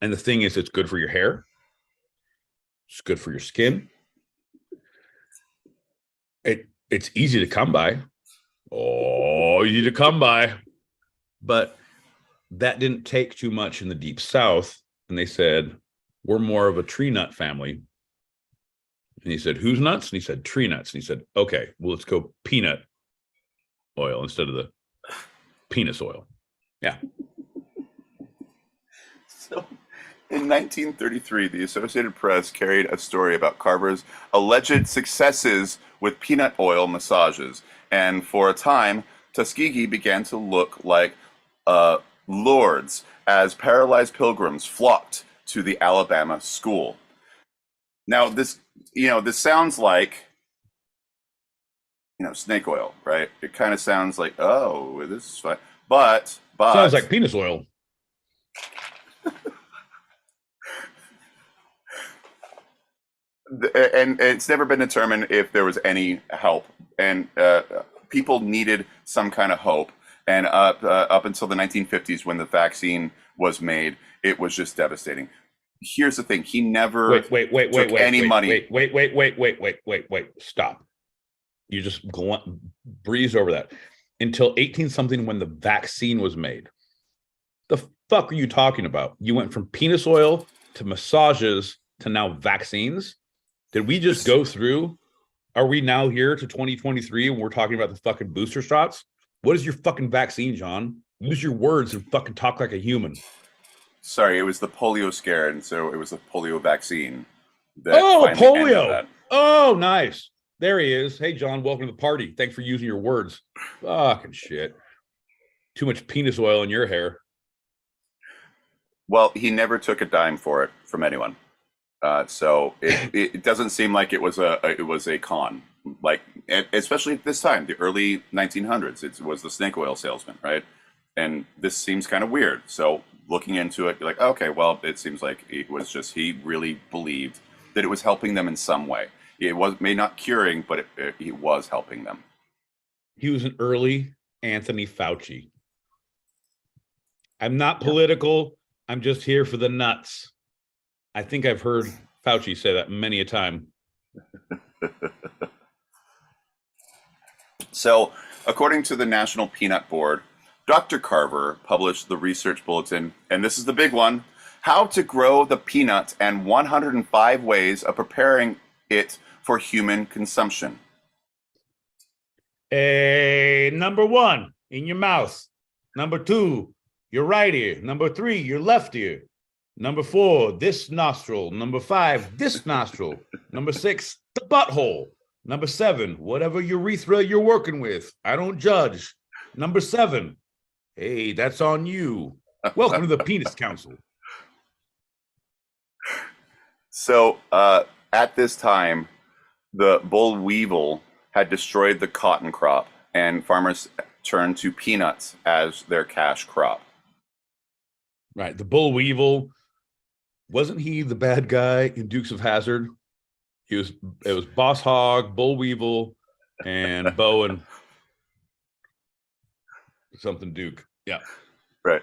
And the thing is, it's good for your hair. It's good for your skin. It's easy to come by. Oh, easy to come by. But that didn't take too much in the Deep South. And they said, we're more of a tree nut family. And he said, who's nuts? And he said, tree nuts. And he said, okay, well, let's go peanut oil instead of the penis oil. Yeah. So in 1933, the Associated Press carried a story about Carver's alleged successes with peanut oil massages. And for a time, Tuskegee began to look like Lourdes as paralyzed pilgrims flocked to the Alabama school. Now, this sounds like, snake oil, right? It kind of sounds like, oh, this is fine. But sounds like penis oil. And it's never been determined if there was any help, and people needed some kind of hope. And up until the 1950s, when the vaccine was made, it was just devastating. Here's the thing: he never took any money. Wait! Stop! You just breeze over that until 18 something when the vaccine was made. The fuck are you talking about? You went from penis oil to massages to now vaccines. Did we just go through? Are we now here to 2023 and we're talking about the fucking booster shots? What is your fucking vaccine, John? Use your words and fucking talk like a human. Sorry, it was the polio scare, and so it was the polio vaccine. Polio! Oh, nice. There he is. Hey, John, welcome to the party. Thanks for using your words. Fucking shit. Too much penis oil in your hair. Well, he never took a dime for it from anyone. So it doesn't seem like it was a con, like, especially at this time, the early 1900s. It was the snake oil salesman, right? And this seems kind of weird. So looking into it, you're like, okay, well, it seems like it was just he really believed that it was helping them in some way. It may not curing, but it was helping them. He was an early Anthony Fauci. I'm not political. I'm just here for the nuts. I think I've heard Fauci say that many a time. So, according to the National Peanut Board, Dr. Carver published the research bulletin, and this is the big one, How to Grow the Peanut and 105 Ways of Preparing It for Human Consumption. Number 1, in your mouth. Number 2, your right ear. Number 3, your left ear. Number 4, this nostril. Number 5, this nostril. Number 6, the butthole. Number 7, whatever urethra you're working with. I don't judge. Number 7, hey, that's on you. Welcome to the Penis Council. So, at this time, the boll weevil had destroyed the cotton crop, and farmers turned to peanuts as their cash crop. Right. The boll weevil, wasn't he the bad guy in Dukes of Hazzard? It was Boss Hogg, Boll Weevil, and Bo and something Duke. Yeah. Right.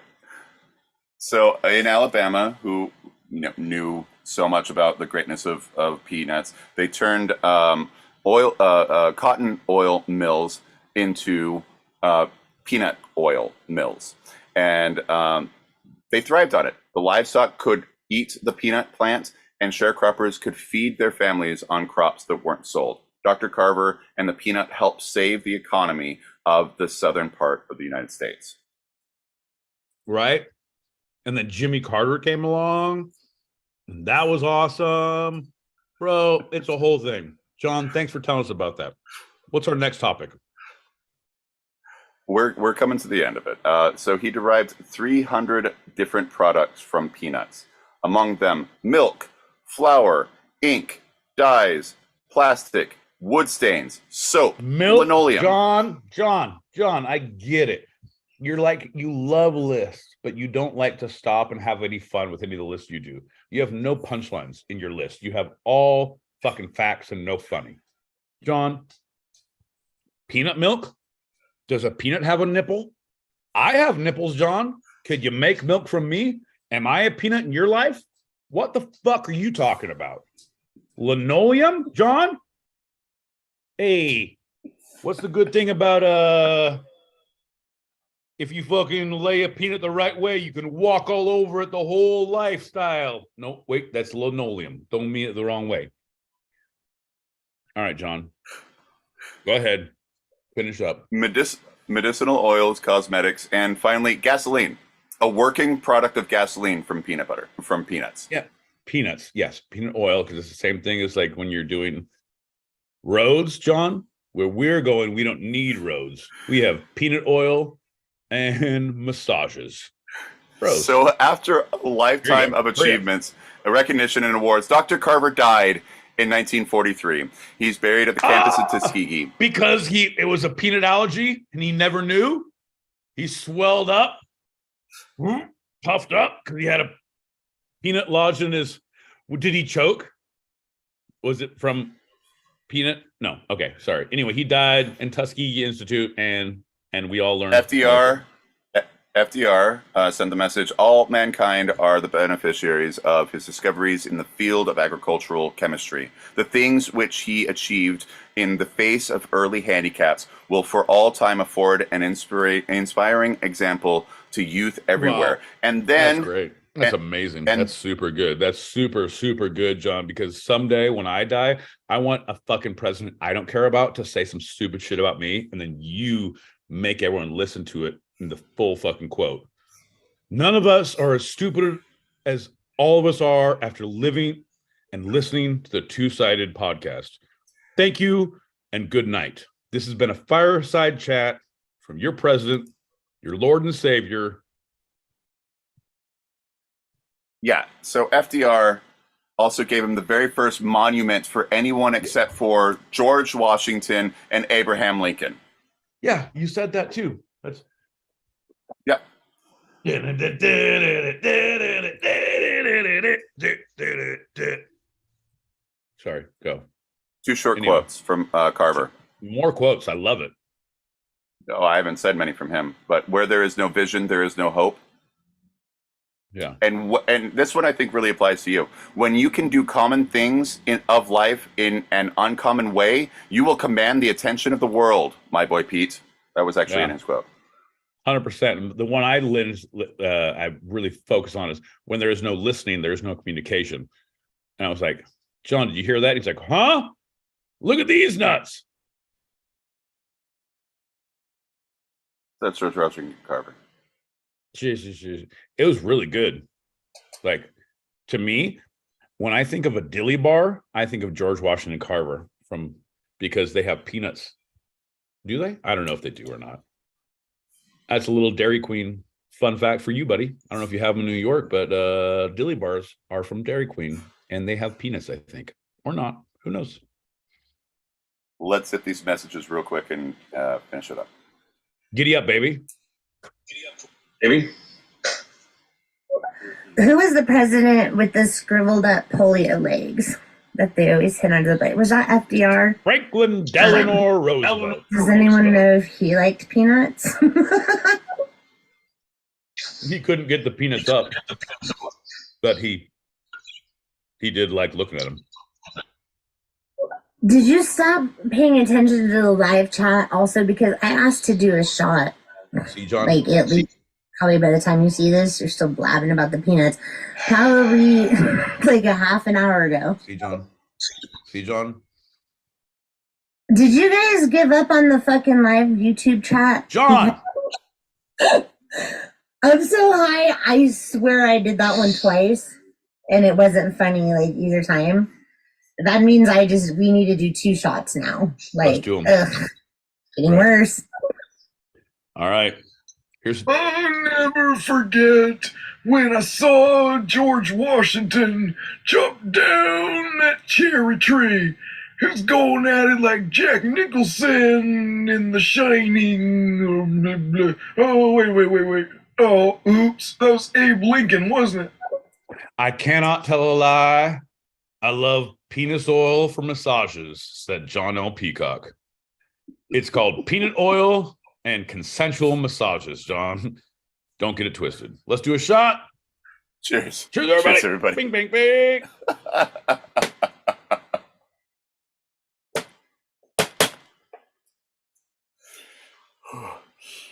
So in Alabama, who knew so much about the greatness of peanuts, they turned cotton oil mills into peanut oil mills. And they thrived on it. The livestock could eat the peanut plant, and sharecroppers could feed their families on crops that weren't sold. Dr. Carver and the peanut helped save the economy of the southern part of the United States. Right. And then Jimmy Carter came along, and that was awesome. Bro, it's a whole thing. John, thanks for telling us about that. What's our next topic? We're coming to the end of it. So he derived 300 different products from peanuts. Among them, milk, flour, ink, dyes, plastic, wood stains, soap, linoleum. John, I get it. You're like, you love lists, but you don't like to stop and have any fun with any of the lists you do. You have no punchlines in your list. You have all fucking facts and no funny. John, peanut milk? Does a peanut have a nipple? I have nipples, John. Could you make milk from me? Am I a peanut in your life? What the fuck are you talking about? Linoleum, John? Hey, what's the good thing about if you fucking lay a peanut the right way, you can walk all over it the whole lifestyle. No, wait, that's linoleum. Don't mean it the wrong way. All right, John. Go ahead. Finish up. Medicinal oils, cosmetics, and finally gasoline. A working product of gasoline from peanut butter, from peanuts. Yeah, peanuts. Yes, peanut oil, because it's the same thing as like when you're doing roads, John. Where we're going, we don't need roads. We have peanut oil and massages. Gross. So after a lifetime of achievements, recognition, and awards, Dr. Carver died in 1943. He's buried at the campus in Tuskegee. Because it was a peanut allergy and he never knew. He swelled up. Puffed up because he had a peanut lodged in his. Did he choke? Was it from peanut? No. Okay, sorry. Anyway, he died in Tuskegee Institute, and we all learned. FDR sent the message: all mankind are the beneficiaries of his discoveries in the field of agricultural chemistry. The things which he achieved in the face of early handicaps will for all time afford an inspiring example to youth everywhere. Wow. And then that's great. That's amazing. That's super good. That's super, super good, John, because someday when I die, I want a fucking president I don't care about to say some stupid shit about me, and then you make everyone listen to it in the full fucking quote. None of us are as stupid as all of us are after living and listening to the Two-Sided Podcast. Thank you and good night. This has been a fireside chat from your president, your Lord and Savior. Yeah, so FDR also gave him the very first monument for anyone except for George Washington and Abraham Lincoln. Yeah, you said that too. That's yeah. Sorry, go. Two short quotes from Carver. More quotes. I love it. Oh, I haven't said many from him, but where there is no vision, there is no hope. Yeah. And this one I think really applies to you. When you can do common things of life in an uncommon way, you will command the attention of the world, my boy Pete. That was actually in his quote. 100%. The one I really focus on is when there is no listening, there is no communication. And I was like, John, did you hear that? He's like, huh? Look at these nuts. That's George Washington Carver. Jeez. It was really good. Like, to me, when I think of a dilly bar, I think of George Washington Carver because they have peanuts. Do they? I don't know if they do or not. That's a little Dairy Queen fun fact for you, buddy. I don't know if you have them in New York, but dilly bars are from Dairy Queen, and they have peanuts, I think. Or not. Who knows? Let's hit these messages real quick and finish it up. Giddy up, baby. Maybe. Who was the president with the scribbled up polio legs that they always hit under the plate? Was that FDR? Franklin Delano Roosevelt. Does anyone know if he liked peanuts? He couldn't get the peanuts up, but he did like looking at them. Did you stop paying attention to the live chat also? Because I asked to do a shot. See, John? Like, at least probably by the time you see this, you're still blabbing about the peanuts. Probably like a half an hour ago. See, John? Did you guys give up on the fucking live YouTube chat? John! I'm so high, I swear I did that one twice, and it wasn't funny, like, either time. That means we need to do 2 shots now. Like, Let's do 'em. Getting worse. All right. I'll never forget when I saw George Washington jump down that cherry tree. He was going at it like Jack Nicholson in The Shining. Oh, wait. Oh, oops. That was Abe Lincoln, wasn't it? I cannot tell a lie. I love penis oil for massages, said John L. Peacock. It's called peanut oil and consensual massages, John. Don't get it twisted. Let's do a shot. Cheers. Cheers, everybody. Cheers, everybody. Bing, bing, bing.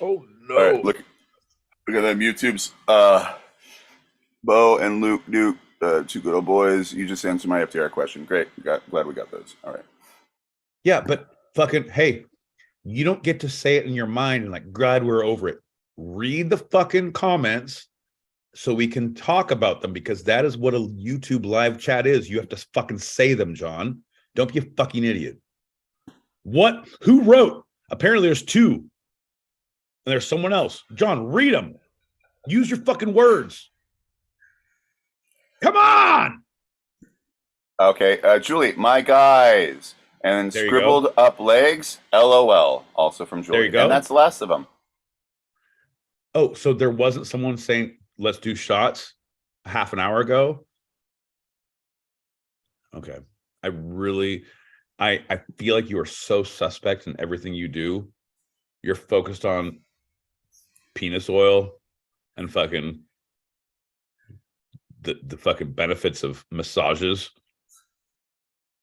Oh, no. All right, look at them YouTubes. Bo and Luke Duke, 2 good old boys. You just answered my FDR question. Great. Glad we got those. All right. Yeah, but fucking, hey, you don't get to say it in your mind and like, glad we're over it. Read the fucking comments so we can talk about them, because that is what a YouTube live chat is. You have to fucking say them, John. Don't be a fucking idiot. What? Who wrote? Apparently there's 2. And there's someone else. John, read them. Use your fucking words. Come on. Okay. Julie, my guys. And There you scribbled up legs, LOL. Also from Julie. There you go. And that's the last of them. Oh, so there wasn't someone saying, let's do shots half an hour ago? Okay. I feel like you are so suspect in everything you do. You're focused on penis oil and fucking the fucking benefits of massages.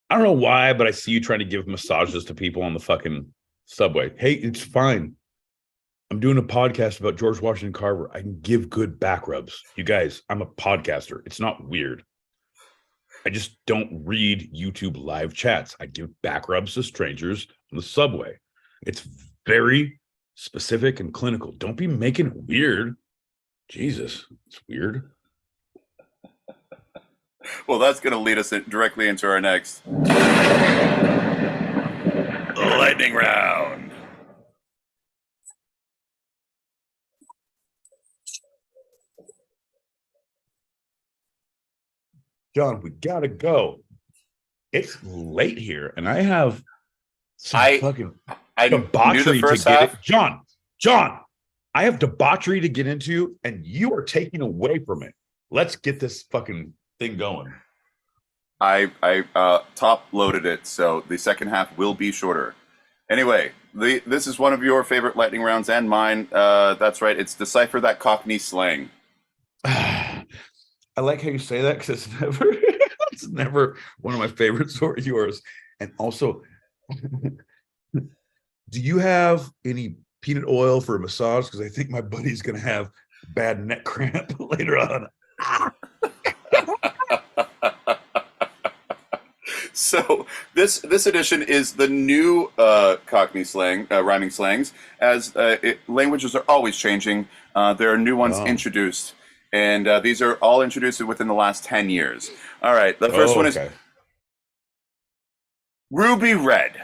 I don't know why, but I see you trying to give massages to people on the fucking subway. Hey, it's fine. I'm doing a podcast about George Washington Carver. I can give good back rubs. You guys, I'm a podcaster. It's not weird. I just don't read YouTube live chats. I give back rubs to strangers on the subway. It's very specific and clinical. Don't be making it weird. Jesus, it's weird. Well, that's going to lead us directly into our next lightning round. John, we gotta go. It's late here, and I have some fucking debauchery to get it. John, I have debauchery to get into, and you are taking away from it. Let's get this fucking thing going. I top loaded it, so the second half will be shorter. Anyway, This is one of your favorite lightning rounds and mine. That's right. It's decipher that Cockney slang. I like how you say that because it's never one of my favorites or yours. And also, do you have any peanut oil for a massage? Because I think my buddy's gonna have bad neck cramp later on. So this edition is the new Cockney slang, rhyming slangs. As languages are always changing, there are new ones introduced, and these are all introduced within the last 10 years. All right, the first one is ruby red.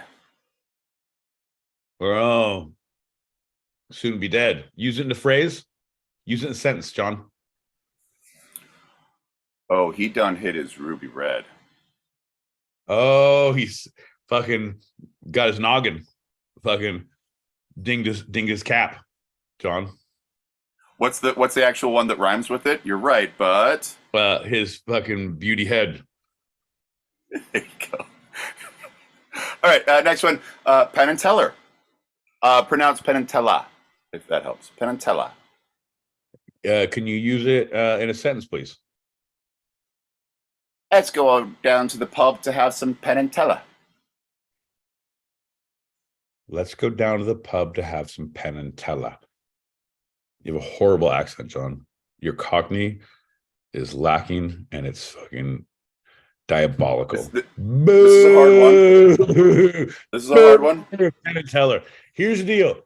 Oh, soon be dead. Use it in a phrase. Use it in a sentence, John. Oh, he done hit his ruby red. Oh, he's fucking got his noggin. Fucking dinged his cap, John. What's the actual one that rhymes with it? You're right, but his fucking beauty head. There you go. All right, next one. Penn and Teller. Pronounced Penn and Teller, if that helps. Penn and Teller. Can you use it in a sentence, please? Let's go down to the pub to have some Penn and Teller. Let's go down to the pub to have some Penn and Teller. You have a horrible accent, John. Your Cockney is lacking, and it's fucking diabolical. This is a hard one. This is a hard one. Penn and Teller. Here's the deal.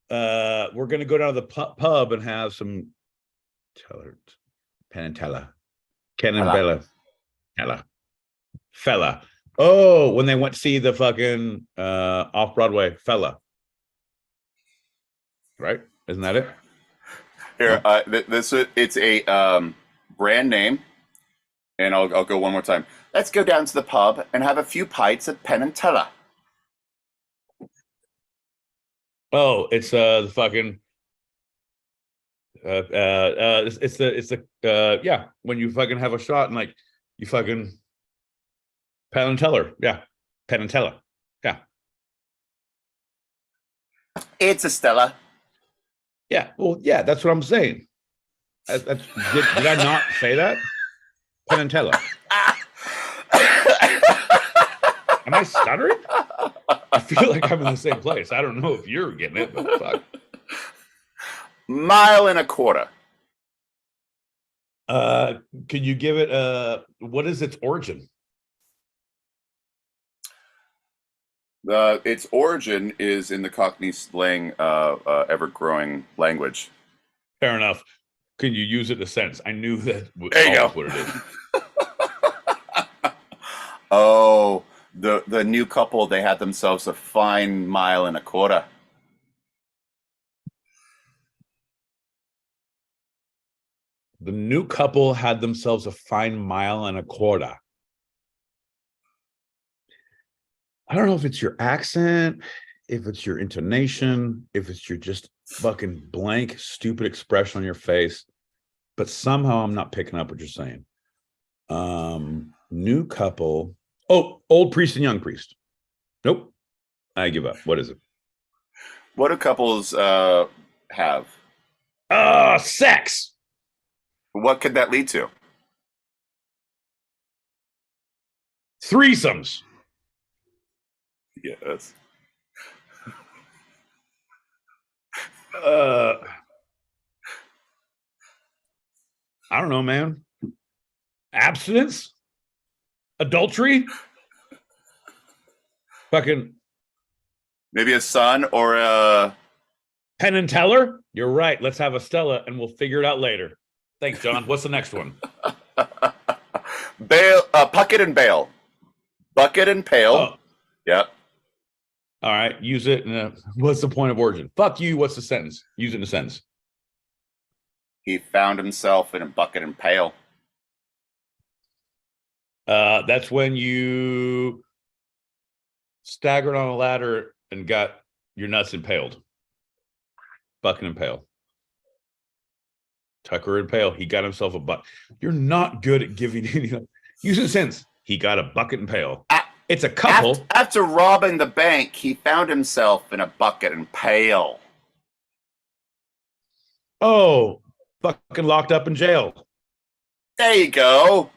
We're gonna go down to the pub and have some Teller, Penn and Teller, Ken and Bella, Teller, fella. Oh, when they went to see the fucking off Broadway fella, right? Isn't that it? Here, it's a brand name, and I'll go one more time. Let's go down to the pub and have a few pints of Penn and Teller. Oh, it's the fucking it's the yeah, when you fucking have a shot and like you fucking Penn and Teller, yeah, Penn and Teller, yeah. It's a Stella. Yeah, well, yeah, that's what I'm saying. Did I not say that? Penn and Teller. Am I stuttering? I feel like I'm in the same place. I don't know if you're getting it, but fuck. Mile and a quarter. Can you give it what is its origin? Its origin is in the Cockney slang, ever-growing language. Fair enough. Can you use it in a sentence? I knew that there you go. What it is. Oh, the new couple, they had themselves a fine mile and a quarter. The new couple had themselves a fine mile and a quarter. I don't know if it's your accent, if it's your intonation, if it's your just fucking blank, stupid expression on your face, but somehow I'm not picking up what you're saying. New couple. Oh, old priest and young priest. Nope. I give up. What is it? What do couples have? Sex. What could that lead to? Threesomes. Yes. I don't know, man. Abstinence? Adultery? Fucking maybe a son or a Penn and Teller? You're right. Let's have a Stella and we'll figure it out later. Thanks, John. What's the next one? bail, bucket and bail. Bucket and pail. Oh. Yep. All right. Use it. What's the point of origin? Fuck you. What's the sentence? Use it in a sentence. He found himself in a bucket and pail. That's when you staggered on a ladder and got your nuts impaled. Bucket and pail. Tucker and pail. He got himself a bucket. You're not good at giving any. Use it in a sentence. He got a bucket and pail. It's a couple. After robbing the bank, he found himself in a bucket and pail. Oh, fucking locked up in jail. There you go.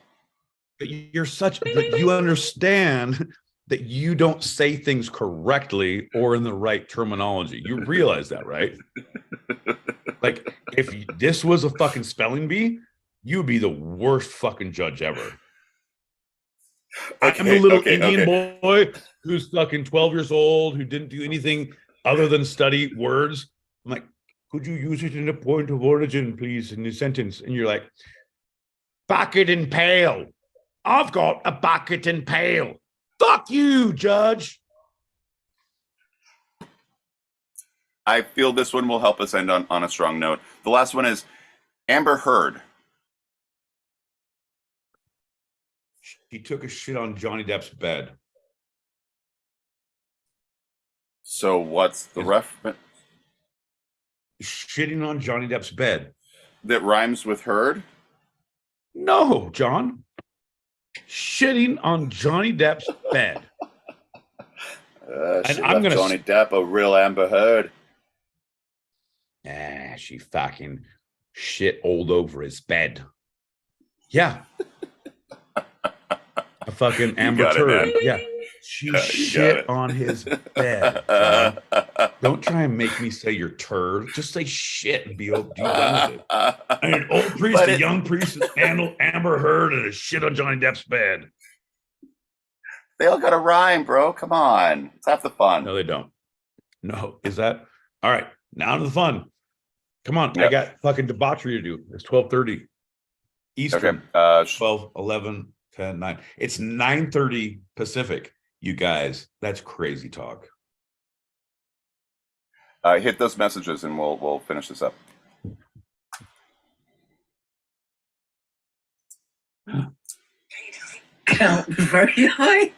But you understand that you don't say things correctly or in the right terminology. You realize that, right? Like, if this was a fucking spelling bee, you would be the worst fucking judge ever. I'm the little Indian boy who's fucking 12 years old, who didn't do anything other than study words. I'm like, could you use it in a point of origin, please, in the sentence? And you're like, bucket and pail. I've got a bucket and pail. Fuck you, Judge. I feel this one will help us end on a strong note. The last one is Amber Heard. He took a shit on Johnny Depp's bed. So what's the reference? Shitting on Johnny Depp's bed. That rhymes with Heard? No, John. Shitting on Johnny Depp's bed. And I'm gonna Johnny Depp a real Amber Heard. She fucking shit all over his bed. Yeah. A fucking Amber Heard. Yeah. She shit on his bed. Don't try and make me say you're turd. Just say shit and be done with it. I mean, old priest, a young priest, and Amber Heard, and a shit on Johnny Depp's bed. They all got a rhyme, bro. Come on. It's half the fun. No, they don't. No. Is that? All right. Now to the fun. Come on. Yep. I got fucking debauchery to do. It's 12:30 Eastern. Okay. 12, 11, 10, 9. It's 9:30 Pacific. You guys, that's crazy talk. Hit those messages and we'll finish this up. Count very high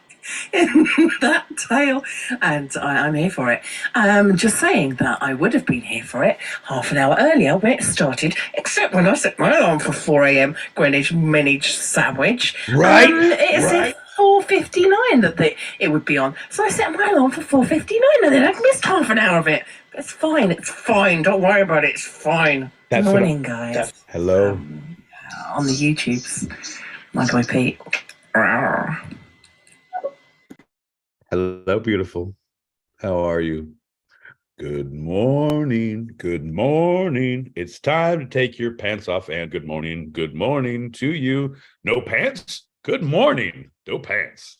in that tale, and I'm here for it. Just saying that I would have been here for it half an hour earlier when it started, except when I set my alarm for 4 a.m. Greenwich Mini Sandwich. Right. It said 4:59 that it would be on, so I set my alarm for 4:59, and then I missed half an hour of it. It's fine. It's fine. Don't worry about it. It's fine. Good morning, guys. Hello. On the YouTubes, my boy Pete. Hello, beautiful. How are you? Good morning. Good morning. It's time to take your pants off, and good morning. Good morning to you. No pants? Good morning. No pants.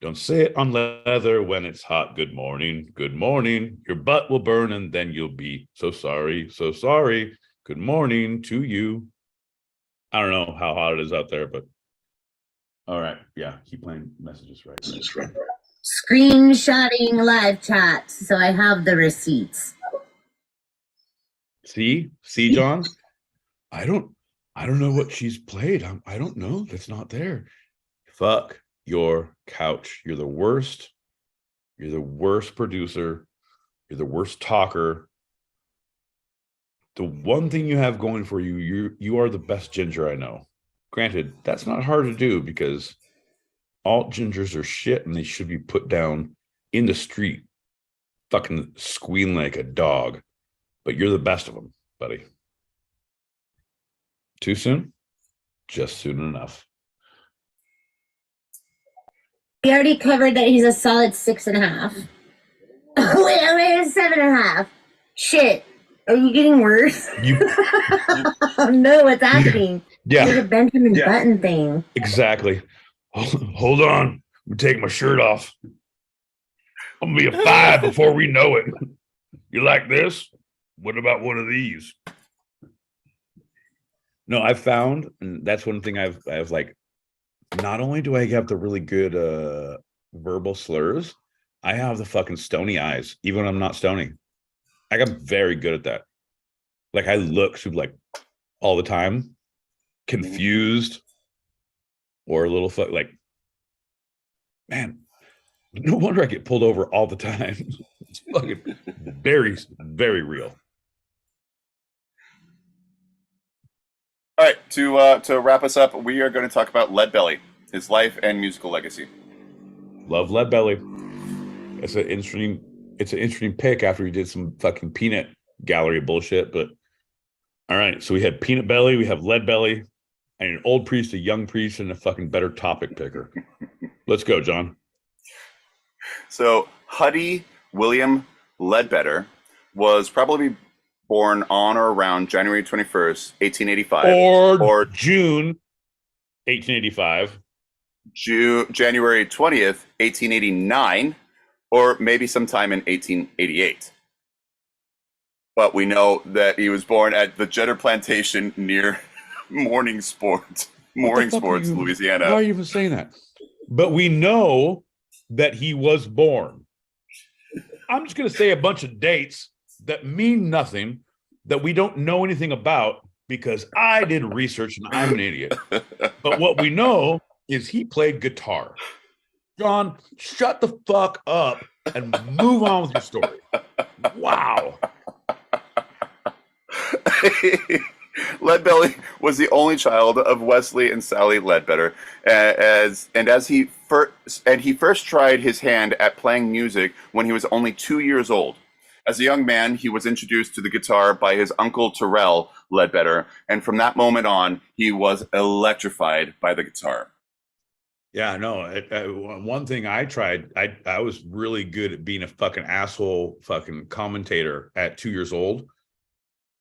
Don't sit on leather when it's hot. Good morning. Good morning. Your butt will burn and then you'll be so sorry. So sorry. Good morning to you. I don't know how hot it is out there, but all right. Yeah. Keep playing messages, right? Screenshotting live chat. So I have the receipts. See, John? I don't know what she's played. I don't know. That's not there. Fuck your couch. You're the worst. You're the worst producer. You're the worst talker. The one thing you have going for you, you are the best ginger I know. Granted, that's not hard to do because all gingers are shit and they should be put down in the street, fucking squealing like a dog. But you're the best of them, buddy. Too soon? Just soon enough. We already covered that he's a solid 6.5. wait, 7.5. Shit. Are you getting worse? Oh no, what's happening? Yeah. It's like a Benjamin Button thing. Exactly. Hold on. I'm taking my shirt off. I'm gonna be a 5 before we know it. You like this? What about one of these? No, I found, and that's one thing I've like, not only do I have the really good verbal slurs, I have the fucking stony eyes, even when I'm not stony. Like, I'm very good at that. Like, I look super, like, all the time, confused, or a little like, man, no wonder I get pulled over all the time. It's fucking very, very real. All right, to wrap us up, we are going to talk about Leadbelly, his life and musical legacy. Love Lead Belly. It's an interesting pick after we did some fucking peanut gallery bullshit. But all right, so we had Peanut Belly, we have Lead Belly, and an old priest, a young priest, and a fucking better topic picker. Let's go, John. So Huddy William Ledbetter was probably born on or around January 21st, 1885. Or June 1885. January 20th, 1889, or maybe sometime in 1888. But we know that he was born at the Jetter Plantation near Mooring Sports, Louisiana. Why are you even saying that? But we know that he was born. I'm just going to say a bunch of dates that mean nothing, that we don't know anything about, because I did research and I'm an idiot. But what we know is he played guitar. John, shut the fuck up and move on with your story. Wow. Leadbelly was the only child of Wesley and Sally Ledbetter, he first tried his hand at playing music when he was only 2 years old. As a young man, he was introduced to the guitar by his uncle Terrell Ledbetter, and from that moment on, he was electrified by the guitar. Yeah, no. One thing I tried, I was really good at being a fucking asshole fucking commentator at 2 years old,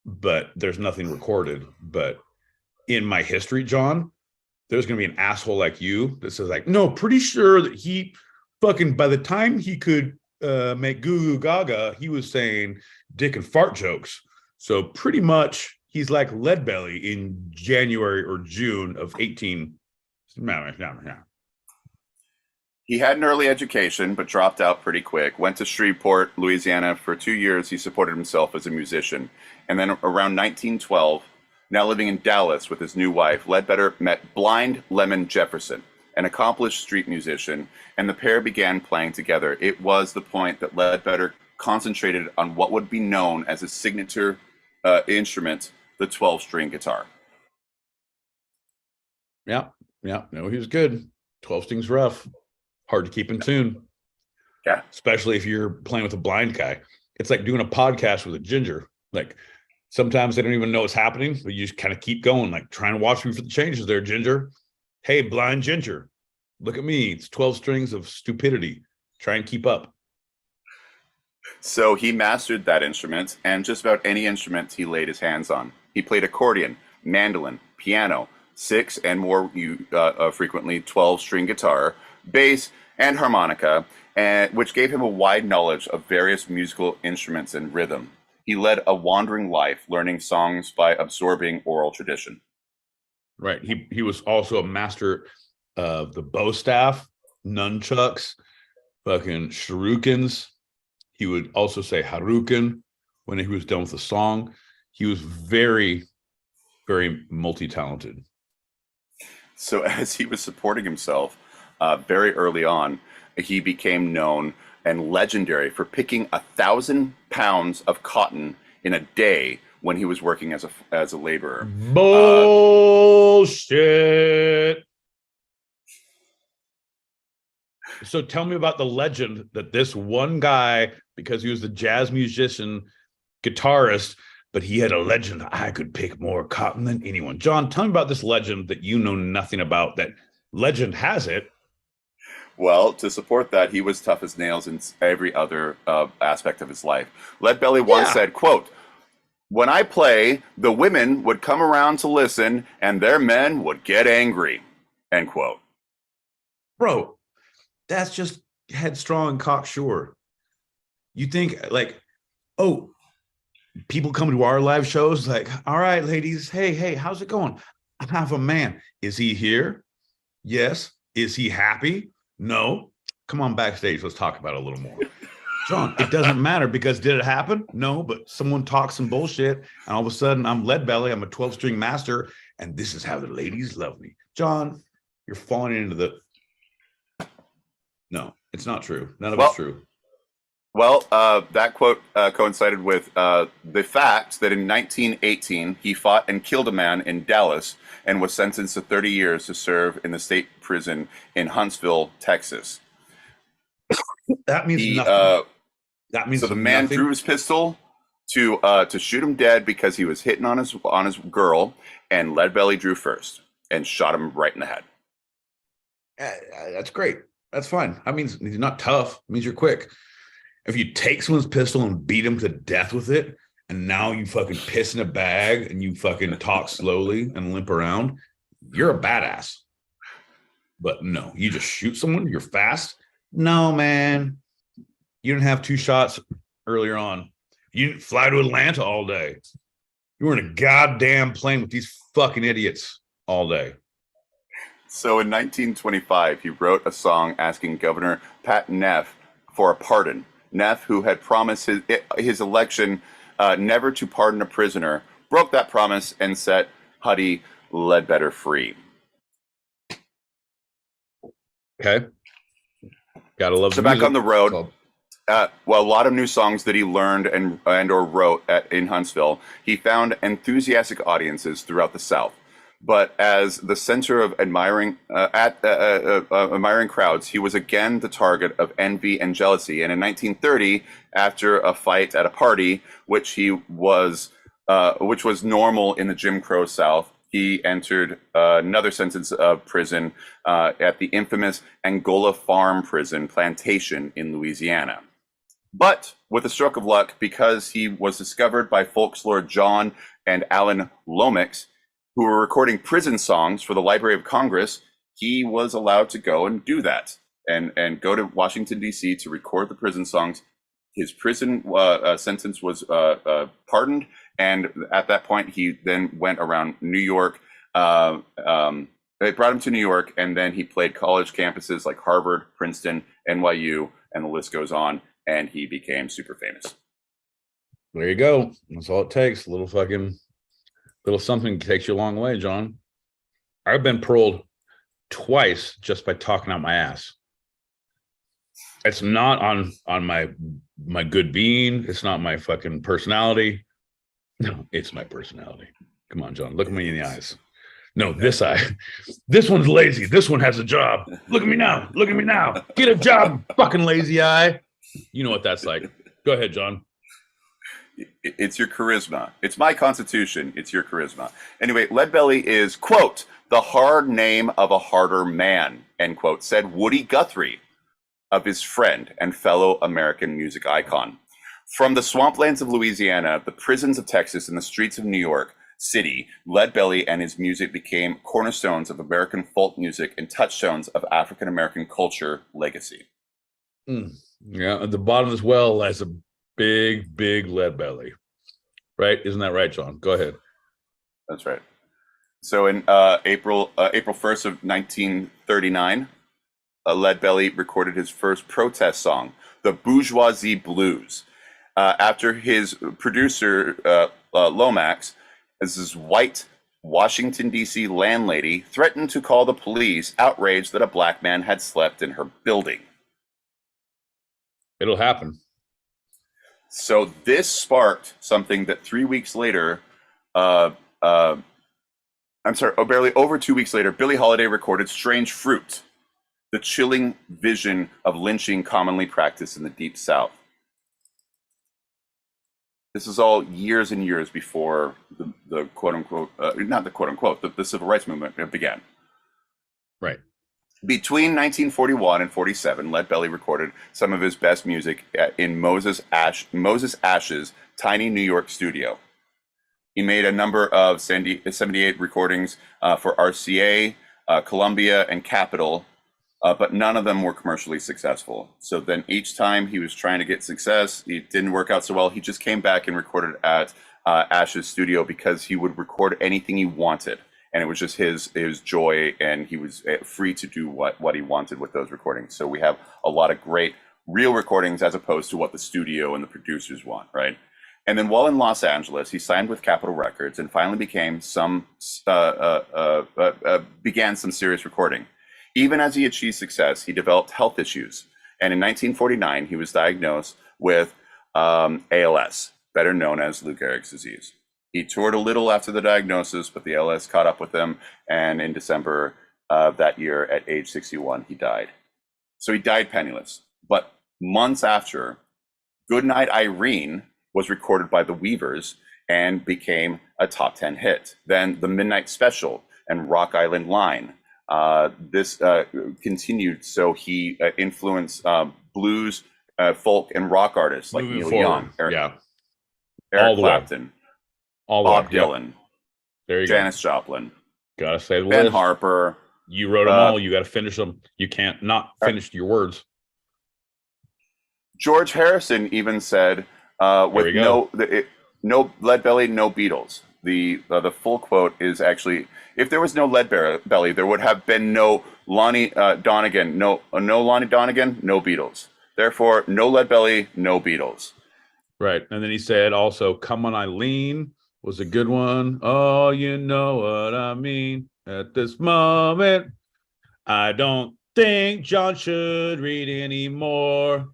but there's nothing recorded. But in my history, John, there's going to be an asshole like you that says like, no, pretty sure that he fucking, by the time he could make goo goo gaga, he was saying dick and fart jokes. So pretty much he's like Leadbelly in January or June of 18. He had an early education, but dropped out pretty quick. Went to Shreveport, Louisiana. For 2 years, he supported himself as a musician. And then around 1912, now living in Dallas with his new wife, Ledbetter met Blind Lemon Jefferson, an accomplished street musician, and the pair began playing together. It was the point that Ledbetter concentrated on what would be known as his signature instrument, the 12-string guitar. Yeah. No, he was good. 12 strings rough. Hard to keep in tune. Yeah. Especially if you're playing with a blind guy. It's like doing a podcast with a ginger. Like sometimes they don't even know what's happening, but you just kind of keep going, like trying to watch me for the changes there, Ginger. Hey, blind Ginger, look at me. It's 12 strings of stupidity. Try and keep up. So he mastered that instrument and just about any instrument he laid his hands on. He played accordion, mandolin, piano, 6 and more frequently 12-string guitar, bass, and harmonica, which gave him a wide knowledge of various musical instruments and rhythm. He led a wandering life, learning songs by absorbing oral tradition. Right. He was also a master of the bow staff, nunchucks, fucking shurikens. He would also say haruken when he was done with the song. He was very, very multi-talented. So as he was supporting himself very early on, he became known and legendary for picking 1,000 pounds of cotton in a day when he was working as a laborer. Bullshit. So tell me about the legend that this one guy, because he was the jazz musician, guitarist, but he had a legend. I could pick more cotton than anyone. John, tell me about this legend that you know nothing about. That legend has it. Well, to support that, he was tough as nails in every other aspect of his life. Leadbelly once said, quote, "When I play, the women would come around to listen and their men would get angry," end quote. Bro, that's just headstrong and cocksure. You think like, oh, people come to our live shows like, all right, ladies, hey, how's it going? I have a man. Is he here? Yes. Is he happy? No. Come on backstage. Let's talk about it a little more. John, it doesn't matter, because did it happen? No, but someone talks some bullshit and all of a sudden I'm Leadbelly. I'm a 12-string master and this is how the ladies love me. John, you're falling into the... No, it's not true. None of it's true. Well, that quote coincided with the fact that in 1918, he fought and killed a man in Dallas and was sentenced to 30 years to serve in the state prison in Huntsville, Texas. That means He, nothing. That means so the man nothing. drew his pistol to shoot him dead because he was hitting on his girl, and Leadbelly drew first and shot him right in the head. That's great. That's fine. That means you're not tough. It means you're quick. If you take someone's pistol and beat him to death with it, and now you fucking piss in a bag and you fucking talk slowly and limp around, you're a badass. But no, you just shoot someone, you're fast. No, man. You didn't have 2 shots earlier on. You didn't fly to Atlanta all day. You were in a goddamn plane with these fucking idiots all day. So in 1925, he wrote a song asking Governor Pat Neff for a pardon. Neff, who had promised his election never to pardon a prisoner, broke that promise and set Huddy Ledbetter free. Okay. Gotta love So the back music. on the road, well, a lot of new songs that he learned and or wrote in Huntsville. He found enthusiastic audiences throughout the South. But as the center of admiring crowds, he was again the target of envy and jealousy. And in 1930, after a fight at a party, which was normal in the Jim Crow South, he entered another sentence of prison at the infamous Angola Farm Prison Plantation in Louisiana. But with a stroke of luck, because he was discovered by folklore John and Alan Lomax, who were recording prison songs for the Library of Congress, he was allowed to go and do that and go to Washington, D.C. to record the prison songs. His prison sentence was pardoned, and at that point, he then went around New York. They brought him to New York, and then he played college campuses like Harvard, Princeton, NYU, and the list goes on, and he became super famous. There you go. That's all it takes. A little something takes you a long way, John. I've been paroled twice just by talking out my ass. It's not on my good being. It's not my fucking personality. No, it's my personality. Come on, John. Look at me in the eyes. No, this eye. This one's lazy. This one has a job. Look at me now. Look at me now. Get a job, fucking lazy eye. You know what that's like. Go ahead, John. It's your charisma. It's my constitution. It's your charisma. Anyway, Leadbelly is, quote, the hard name of a harder man, end quote, said Woody Guthrie of his friend and fellow American music icon. From the swamplands of Louisiana, the prisons of Texas, and the streets of New York City, Leadbelly and his music became cornerstones of American folk music and touchstones of African American culture legacy. Yeah, at the bottom as well lies a big Leadbelly, right? Isn't that right, John? Go ahead. That's right. So in April 1st of 1939, Leadbelly recorded his first protest song, "The Bourgeoisie Blues," after his producer Lomax, as his white Washington D.C. landlady, threatened to call the police, outraged that a black man had slept in her building. It'll happen. So this sparked something that 3 weeks later, barely over 2 weeks later, Billie Holiday recorded "Strange Fruit," the chilling vision of lynching commonly practiced in the Deep South. This is all years and years before the quote-unquote, not the quote-unquote, the civil rights movement began. Right. Between 1941 and 47, Leadbelly recorded some of his best music in Moses Ash's tiny New York studio. He made a number of 78 recordings for RCA, Columbia, and Capitol, but none of them were commercially successful. So then each time he was trying to get success, it didn't work out so well. He just came back and recorded at Ash's studio because he would record anything he wanted. And it was just his joy, and he was free to do what he wanted with those recordings. So we have a lot of great real recordings as opposed to what the studio and the producers want, right? And then while in Los Angeles, he signed with Capitol Records and finally began some serious recording. Even as he achieved success, he developed health issues. And in 1949, he was diagnosed with ALS, better known as Lou Gehrig's disease. He toured a little after the diagnosis, but the ALS caught up with him. And in December of that year, at age 61, he died. So he died penniless. But Months after, Goodnight Irene was recorded by the Weavers and became a top 10 hit. Then The Midnight Special and Rock Island Line. This continued, so he influenced blues, folk, and rock artists like Moving Neil forward. Young, Eric All the Clapton, way. All the Bob way. Yep. Dylan, There you Janis Joplin, go. Gotta say the Ben list. Harper. You wrote them all. You got to finish them. You can't not finish your words. George Harrison even said, "With no Lead Belly, no Beatles." The full quote is actually, "If there was no Lead Belly, there would have been no Lonnie Donegan, no Lonnie Donegan, no Beatles. Therefore, no Lead Belly, no Beatles." Right, and then he said also, "Come on, Eileen" was a good one. Oh, you know what I mean. At this moment, I don't think John should read anymore.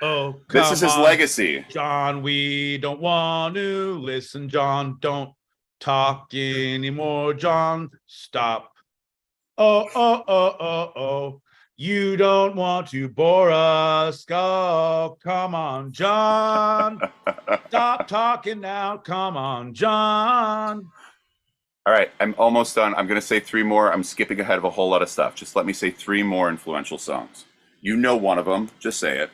Oh, this is his legacy. John, we don't want to listen. John, don't talk anymore. John, stop. Oh. You don't want to bore us. Oh, come on, John. Stop talking now. Come on, John. All right, I'm almost done. I'm going to say 3 more. I'm skipping ahead of a whole lot of stuff. Just let me say 3 more influential songs. You know one of them. Just say it.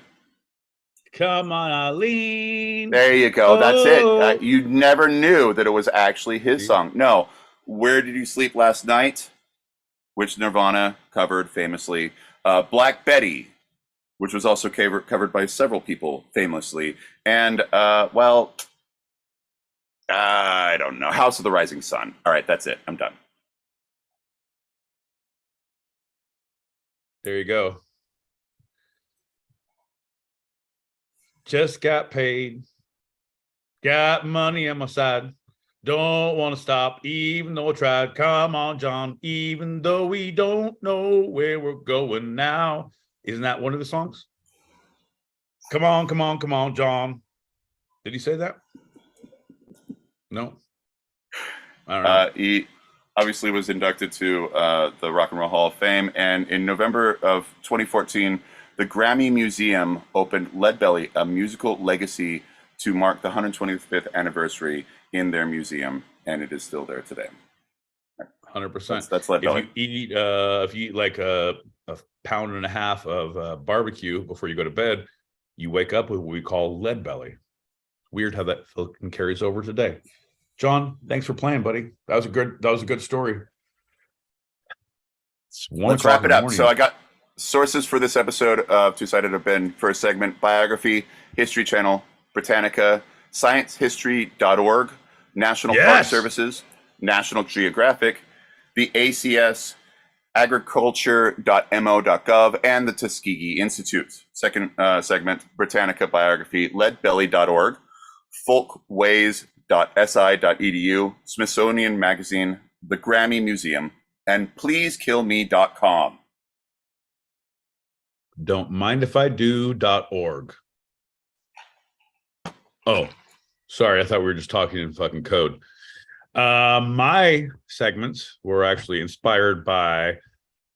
Come on, Eileen. There you go. That's it. You never knew that it was actually his song. No. Where Did You Sleep Last Night? Which Nirvana covered famously. Black Betty, which was also covered by several people famously. And, I don't know. House of the Rising Sun. All right, that's it. I'm done. There you go. Just got paid. Got money on my side. Don't want to stop, even though I tried. Come on, John, even though we don't know where we're going now. Isn't that one of the songs? Come on, John. Did he say that? No. I don't know. He obviously was inducted to the Rock and Roll Hall of Fame, and in November of 2014, the Grammy Museum opened Lead Belly, a musical legacy, to mark the 125th anniversary in their museum, and it is still there today. 100%. That's Lead Belly. If you eat like a pound and a half of barbecue before you go to bed, you wake up with what we call lead belly. Weird how that fucking carries over today. John, thanks for playing, buddy. That was a good story. Let's wrap it up. So I got sources for this episode of Two Sided have been, first segment, Biography, History Channel, Britannica, ScienceHistory.org, National Park Services, National Geographic, the ACS, agriculture.mo.gov, and the Tuskegee Institute. Second segment, Britannica Biography, leadbelly.org, folkways.si.edu, Smithsonian Magazine, the Grammy Museum, and pleasekillme.com. Don't mind if I do.org. Oh, sorry. I thought we were just talking in fucking code. My segments were actually inspired by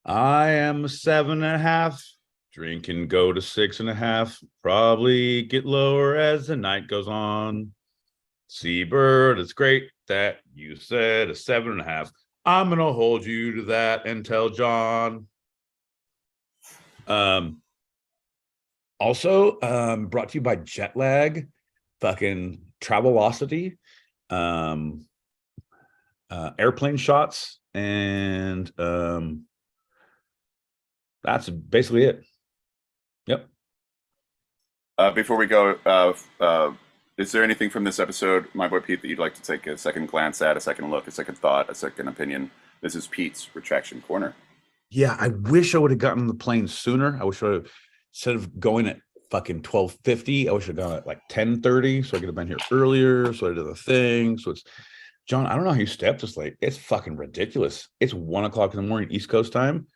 I am 7.5, drink and go to 6.5, probably get lower as the night goes on. Seabird, it's great that you said a 7.5. I'm gonna hold you to that and tell John. Also, brought to you by Jetlag, fucking Travelocity, airplane shots, and that's basically it. Yep. Before we go, is there anything from this episode, my boy Pete, that you'd like to take a second glance at, a second look, a second thought, a second opinion? This is Pete's Retraction Corner. Yeah, I wish I would have gotten on the plane sooner. I wish I would have, instead of going at fucking 12:50, I wish I'd gone at like 10:30, so I could have been here earlier, so I did the thing. So it's, John, I don't know how you stay up this late. It's fucking ridiculous. It's 1 o'clock in the morning, East Coast time.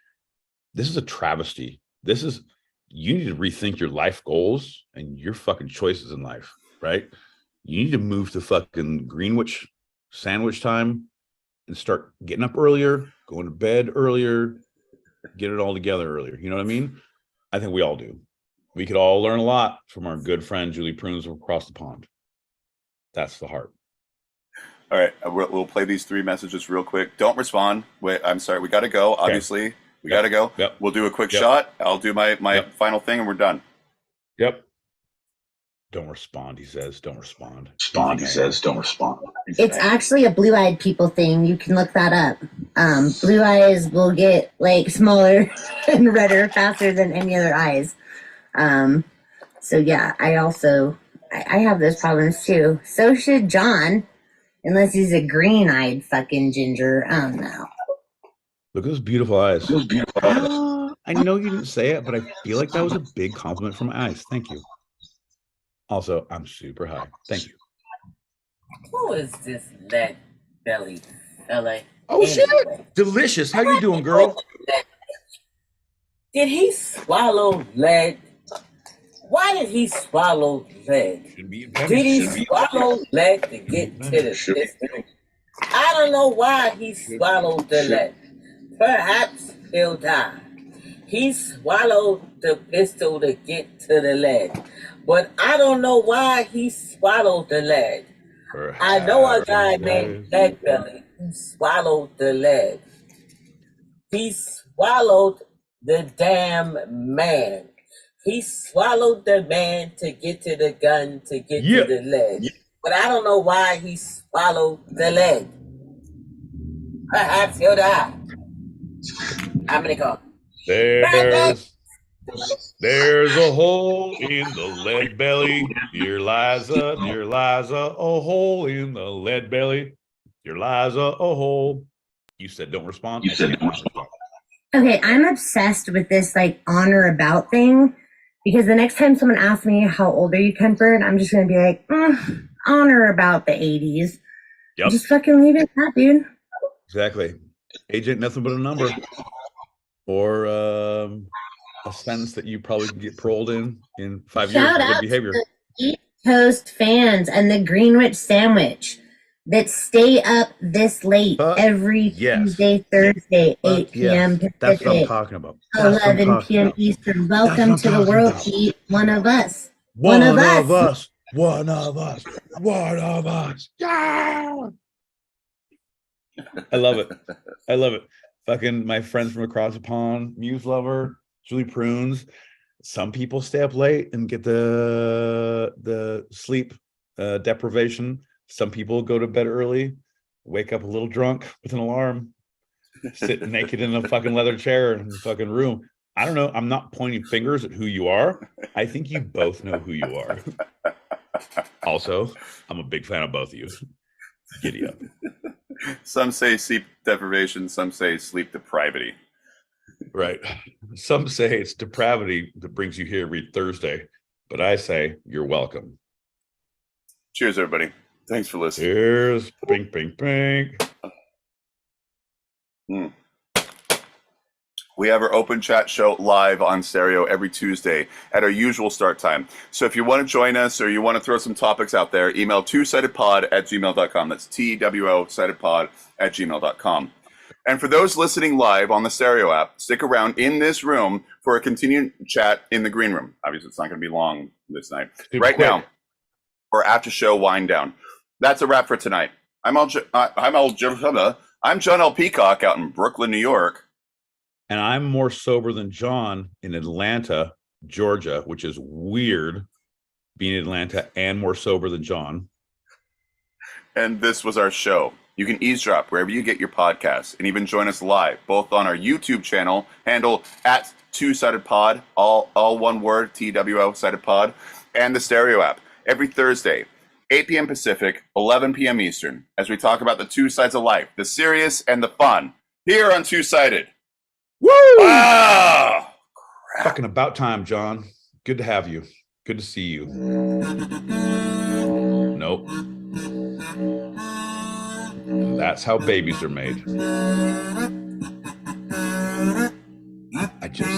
This is a travesty. You need to rethink your life goals and your fucking choices in life, right? You need to move to fucking Greenwich sandwich time and start getting up earlier, going to bed earlier, get it all together earlier. You know what I mean? I think we all do. we could all learn a lot from our good friend Julie Prunes across the pond. That's the heart. All right, we'll play these 3 messages real quick. Don't respond. Wait, I'm sorry. We got to go. Obviously, we got to go. Yep. We'll do a quick shot. I'll do my final thing, and we're done. Yep. Don't respond, he says. Don't respond. He says, don't respond. It's actually a blue-eyed people thing. You can look that up. Blue eyes will get like smaller and redder faster than any other eyes. So yeah, I have those problems too. So should John, unless he's a green-eyed fucking ginger. I don't know. Look at those beautiful eyes. I know you didn't say it, but I feel like that was a big compliment for my eyes. Thank you. Also, I'm super high. Thank you. Who is this lead belly fella? Oh, shit. Delicious. How you doing, girl? Did he swallow lead? Why did he swallow lead? Did he swallow lead to get to the pistol? I don't know why he swallowed the lead. Perhaps he'll die. He swallowed the pistol to get to the lead. But I don't know why he swallowed the lead. I know a guy named Lead Belly who swallowed the lead. He swallowed the damn man. He swallowed the man to get to the gun to get to the lead. But I don't know why he swallowed the lead. Perhaps he'll die. How many calls? There's a hole in the lead belly. Dear Liza, a hole in the lead belly. Dear Liza, a hole. You said don't respond. You said don't respond. Okay, I'm obsessed with this like honor about thing because the next time someone asks me how old are you, Comfort, I'm just gonna be like, honor about the 80s. Yep. Just fucking leave it at that, dude. Exactly. Age ain't nothing but a number. Or a sentence that you probably can get paroled in 5 years Shout for good out behavior. to the East Coast fans and the Greenwich sandwich that stay up this late every Tuesday, Thursday, 8 p.m. Pacific. That's what I'm talking about. 11 p.m. Eastern. Welcome to the world, Pete. One of us. One of us. One of us. One of us. Yeah. I love it. I love it. Fucking my friends from across the pond, Muse Lover, Julie Prunes. Some people stay up late and get the sleep deprivation. Some people go to bed early, wake up a little drunk with an alarm, sit naked in a fucking leather chair in the fucking room. I don't know. I'm not pointing fingers at who you are. I think you both know who you are. Also, I'm a big fan of both of you. Giddy up. Some say sleep deprivation, some say sleep depravity. Right. Some say it's depravity that brings you here every Thursday, but I say you're welcome. Cheers, everybody. Thanks for listening. Cheers. Pink, pink, pink. We have our open chat show live on stereo every Tuesday at our usual start time. So if you want to join us or you want to throw some topics out there, email twosidedpod@gmail.com. That's TWO sidedpod@gmail.com. And for those listening live on the stereo app, stick around in this room for a continued chat in the green room. Obviously, it's not going to be long this night. Right now, for after show wind down. That's a wrap for tonight. I'm John L. Peacock out in Brooklyn, New York. And I'm more sober than John in Atlanta, Georgia, which is weird being in Atlanta and more sober than John. And this was our show. You can eavesdrop wherever you get your podcasts and even join us live, both on our YouTube channel, handle at twosidedpod, all one word, TWO sided pod, and the stereo app every Thursday, 8 p.m. Pacific, 11 p.m. Eastern, as we talk about the two sides of life, the serious and the fun, here on Two Sided. Woo! Wow! Crap. Fucking about time, John. Good to have you. Good to see you. Nope. That's how babies are made. I just